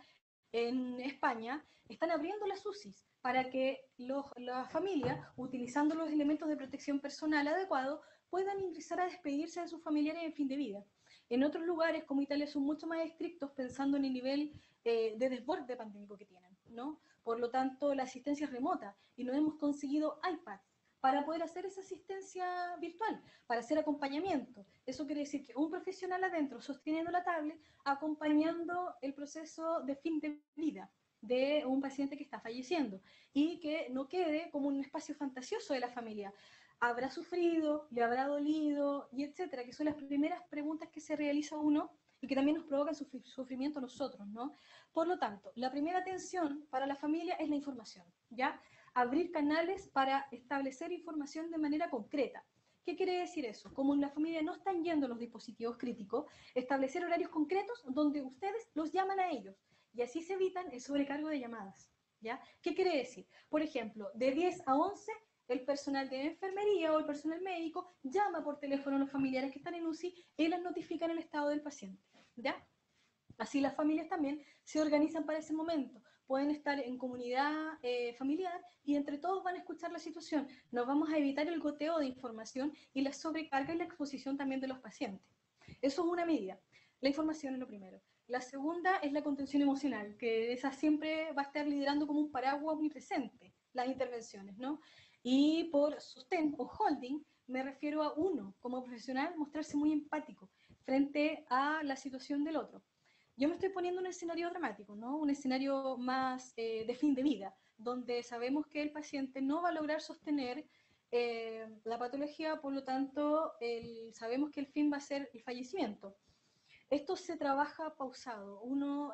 en España están abriendo las UCIs para que las familias, utilizando los elementos de protección personal adecuados, puedan ingresar a despedirse de sus familiares en fin de vida. En otros lugares, como Italia, son mucho más estrictos pensando en el nivel de desborde pandémico que tienen, ¿no? Por lo tanto, la asistencia es remota y no hemos conseguido iPads para poder hacer esa asistencia virtual, para hacer acompañamiento. Eso quiere decir que un profesional adentro sosteniendo la tablet, acompañando el proceso de fin de vida de un paciente que está falleciendo y que no quede como un espacio fantasioso de la familia. ¿Habrá sufrido? ¿Le habrá dolido? Y etcétera, que son las primeras preguntas que se realiza uno y que también nos provocan sufrimiento a nosotros, ¿no? Por lo tanto, la primera atención para la familia es la información, ¿ya? Abrir canales para establecer información de manera concreta. ¿Qué quiere decir eso? Como en la familia no están yendo los dispositivos críticos, establecer horarios concretos donde ustedes los llaman a ellos y así se evitan el sobrecargo de llamadas, ¿ya? ¿Qué quiere decir? Por ejemplo, de 10 a 11, el personal de enfermería o el personal médico llama por teléfono a los familiares que están en UCI y les notifican el estado del paciente, ¿ya? Así las familias también se organizan para ese momento, pueden estar en comunidad familiar y entre todos van a escuchar la situación. Nos vamos a evitar el goteo de información y la sobrecarga y la exposición también de los pacientes. Eso es una medida. La información es lo primero. La segunda es la contención emocional, que esa siempre va a estar liderando como un paraguas muy presente, las intervenciones, ¿no? Y por sostén o holding me refiero a uno, como profesional, mostrarse muy empático frente a la situación del otro. Yo me estoy poniendo un escenario dramático, ¿no? Un escenario más de fin de vida, donde sabemos que el paciente no va a lograr sostener la patología, por lo tanto, sabemos que el fin va a ser el fallecimiento. Esto se trabaja pausado. Uno,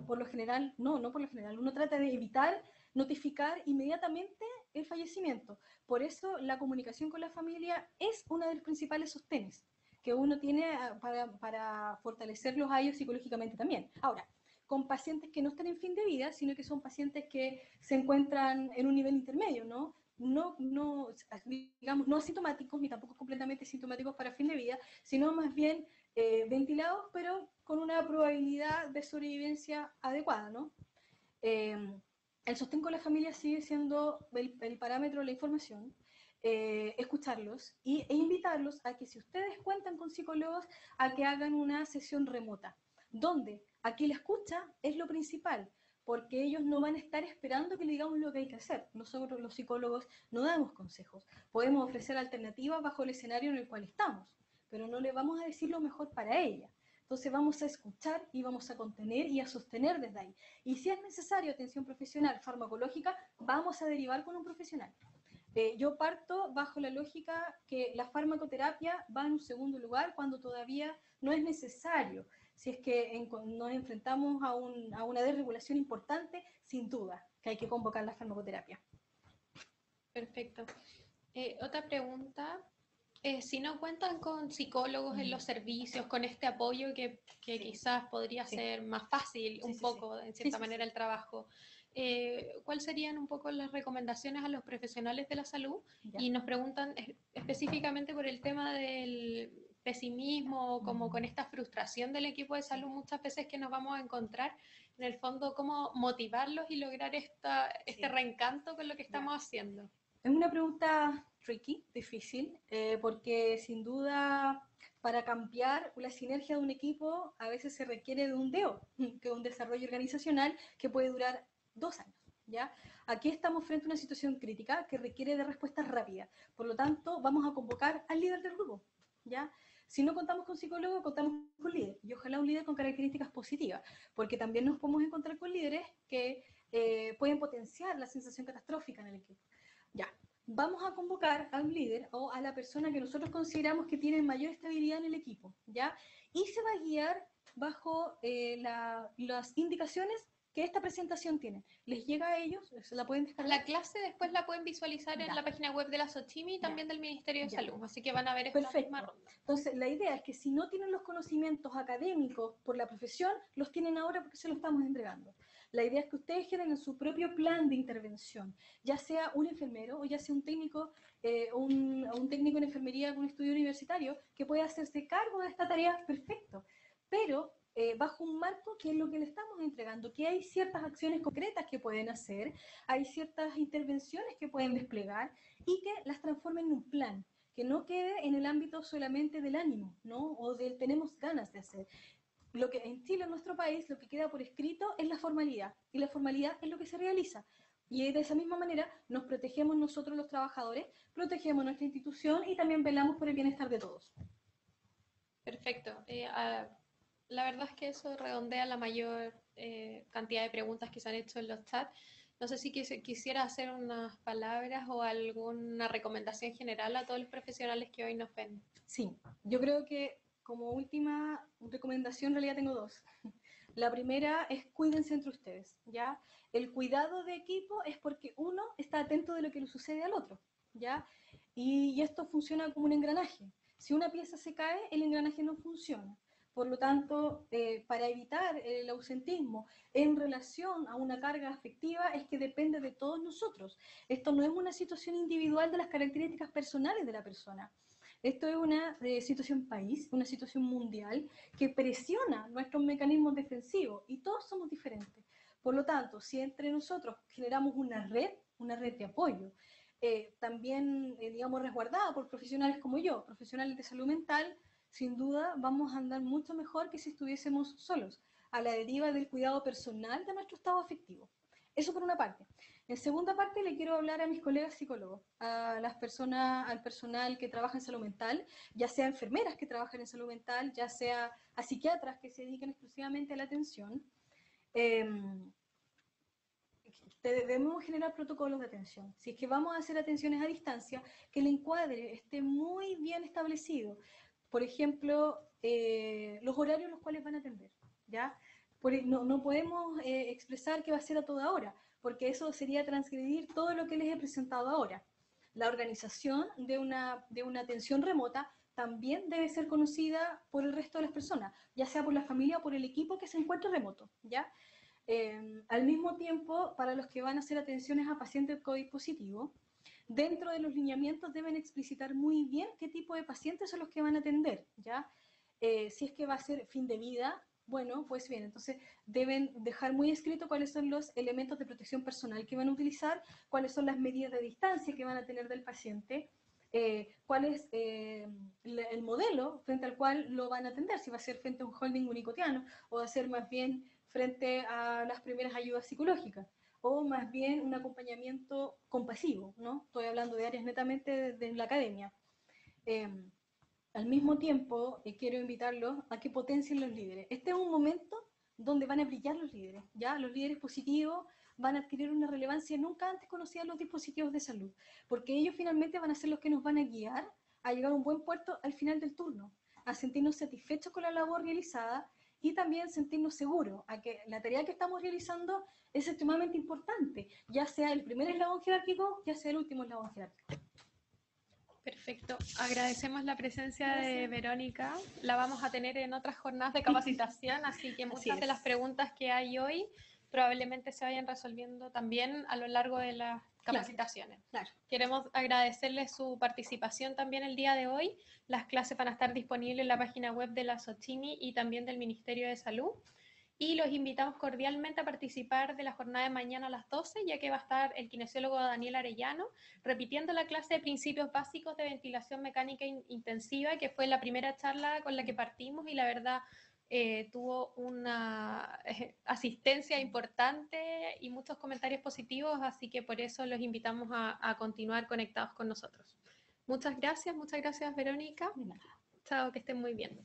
por lo general, no por lo general, uno trata de evitar notificar inmediatamente el fallecimiento. Por eso la comunicación con la familia es uno de los principales sostenes que uno tiene para fortalecerlos a ellos psicológicamente también. Ahora, con pacientes que no están en fin de vida, sino que son pacientes que se encuentran en un nivel intermedio, ¿no? Digamos, no asintomáticos, ni tampoco completamente sintomáticos para fin de vida, sino más bien ventilados, pero con una probabilidad de sobrevivencia adecuada, ¿no? El sostén con la familia sigue siendo el parámetro de la información, escucharlos e invitarlos a que si ustedes cuentan con psicólogos, a que hagan una sesión remota, donde aquí la escucha es lo principal, porque ellos no van a estar esperando que le digamos lo que hay que hacer. Nosotros los psicólogos no damos consejos, podemos ofrecer alternativas bajo el escenario en el cual estamos, pero no le vamos a decir lo mejor para ella. Entonces vamos a escuchar y vamos a contener y a sostener desde ahí. Y si es necesario atención profesional farmacológica, vamos a derivar con un profesional. Yo parto bajo la lógica que la farmacoterapia va en un segundo lugar cuando todavía no es necesario. Si es que nos enfrentamos a una desregulación importante, sin duda que hay que convocar la farmacoterapia. Perfecto. Otra pregunta. Si no cuentan con psicólogos en los servicios, con este apoyo que sí, quizás podría ser más fácil un poco, en cierta manera, el trabajo, ¿cuáles serían un poco las recomendaciones a los profesionales de la salud? Ya. Y nos preguntan específicamente por el tema del pesimismo, como con esta frustración del equipo de salud muchas veces que nos vamos a encontrar, en el fondo, cómo motivarlos y lograr este reencanto con lo que estamos haciendo. Es una pregunta tricky, difícil, porque sin duda para cambiar la sinergia de un equipo a veces se requiere de un DEO, que es un desarrollo organizacional que puede durar 2 años. ¿Ya? Aquí estamos frente a una situación crítica que requiere de respuestas rápidas, por lo tanto vamos a convocar al líder del grupo. ¿Ya? Si no contamos con psicólogo, contamos con líder, y ojalá un líder con características positivas, porque también nos podemos encontrar con líderes que pueden potenciar la sensación catastrófica en el equipo. Ya, vamos a convocar a un líder o a la persona que nosotros consideramos que tiene mayor estabilidad en el equipo, ¿ya? Y se va a guiar bajo las indicaciones que esta presentación tiene. Les llega a ellos, se la pueden descargar. La clase después la pueden visualizar en la página web de la SOCHIMI y también del Ministerio de Salud, así que van a ver esta misma ronda. Entonces, la idea es que si no tienen los conocimientos académicos por la profesión, los tienen ahora porque se los estamos entregando. La idea es que ustedes generen su propio plan de intervención, ya sea un enfermero o ya sea un técnico, un técnico en enfermería con un estudio universitario que pueda hacerse cargo de esta tarea, perfecto. Pero bajo un marco que es lo que le estamos entregando, que hay ciertas acciones concretas que pueden hacer, hay ciertas intervenciones que pueden desplegar y que las transformen en un plan, que no quede en el ámbito solamente del ánimo, ¿no? O del tenemos ganas de hacer. Lo que en Chile, en nuestro país, lo que queda por escrito es la formalidad, y la formalidad es lo que se realiza. Y de esa misma manera nos protegemos nosotros los trabajadores, protegemos nuestra institución y también velamos por el bienestar de todos. Perfecto. La verdad es que eso redondea la mayor cantidad de preguntas que se han hecho en los chats. No sé si quisiera hacer unas palabras o alguna recomendación general a todos los profesionales que hoy nos ven. Sí, yo creo que como última recomendación en realidad tengo dos. La primera es cuídense entre ustedes, ¿ya? El cuidado de equipo es porque uno está atento de lo que le sucede al otro, ¿ya? Y esto funciona como un engranaje. Si una pieza se cae, el engranaje no funciona. Por lo tanto, para evitar el ausentismo en relación a una carga afectiva es que depende de todos nosotros. Esto no es una situación individual de las características personales de la persona. Esto es una situación país, una situación mundial que presiona nuestros mecanismos defensivos y todos somos diferentes. Por lo tanto, si entre nosotros generamos una red de apoyo, también, digamos, resguardada por profesionales como yo, profesionales de salud mental, sin duda vamos a andar mucho mejor que si estuviésemos solos, a la deriva del cuidado personal de nuestro estado afectivo. Eso por una parte. En segunda parte le quiero hablar a mis colegas psicólogos, a las personas, al personal que trabaja en salud mental, ya sea enfermeras que trabajan en salud mental, ya sea a psiquiatras que se dedican exclusivamente a la atención. Debemos generar protocolos de atención. Si es que vamos a hacer atenciones a distancia, que el encuadre esté muy bien establecido. Por ejemplo, los horarios en los cuales van a atender, ¿ya? No podemos expresar que va a ser a toda hora, porque eso sería transgredir todo lo que les he presentado ahora. La organización de una atención remota también debe ser conocida por el resto de las personas, ya sea por la familia o por el equipo que se encuentre remoto, ¿ya? Al mismo tiempo, para los que van a hacer atenciones a pacientes COVID positivo, dentro de los lineamientos deben explicitar muy bien qué tipo de pacientes son los que van a atender, ¿ya? Si es que va a ser fin de vida, bueno, pues bien, entonces deben dejar muy escrito cuáles son los elementos de protección personal que van a utilizar, cuáles son las medidas de distancia que van a tener del paciente, cuál es el modelo frente al cual lo van a atender, si va a ser frente a un holding unicotiano o va a ser más bien frente a las primeras ayudas psicológicas o más bien un acompañamiento compasivo, ¿no? Estoy hablando de áreas netamente de la academia. Al mismo tiempo, quiero invitarlos a que potencien los líderes. Este es un momento donde van a brillar los líderes, ¿ya? Los líderes positivos van a adquirir una relevancia nunca antes conocida en los dispositivos de salud, porque ellos finalmente van a ser los que nos van a guiar a llegar a un buen puerto al final del turno, a sentirnos satisfechos con la labor realizada y también sentirnos seguros a que la tarea que estamos realizando es extremadamente importante, ya sea el primer eslabón jerárquico, ya sea el último eslabón jerárquico. Perfecto. Agradecemos la presencia de Verónica. La vamos a tener en otras jornadas de capacitación, así que muchas de las preguntas que hay hoy probablemente se vayan resolviendo también a lo largo de las capacitaciones. Claro. Queremos agradecerles su participación también el día de hoy. Las clases van a estar disponibles en la página web de la SOCHIMI y también del Ministerio de Salud. Y los invitamos cordialmente a participar de la jornada de mañana a las 12, ya que va a estar el kinesiólogo Daniel Arellano repitiendo la clase de principios básicos de ventilación mecánica intensiva, que fue la primera charla con la que partimos y la verdad tuvo una asistencia importante y muchos comentarios positivos, así que por eso los invitamos a continuar conectados con nosotros. Muchas gracias Verónica. De nada. Chao, que estén muy bien.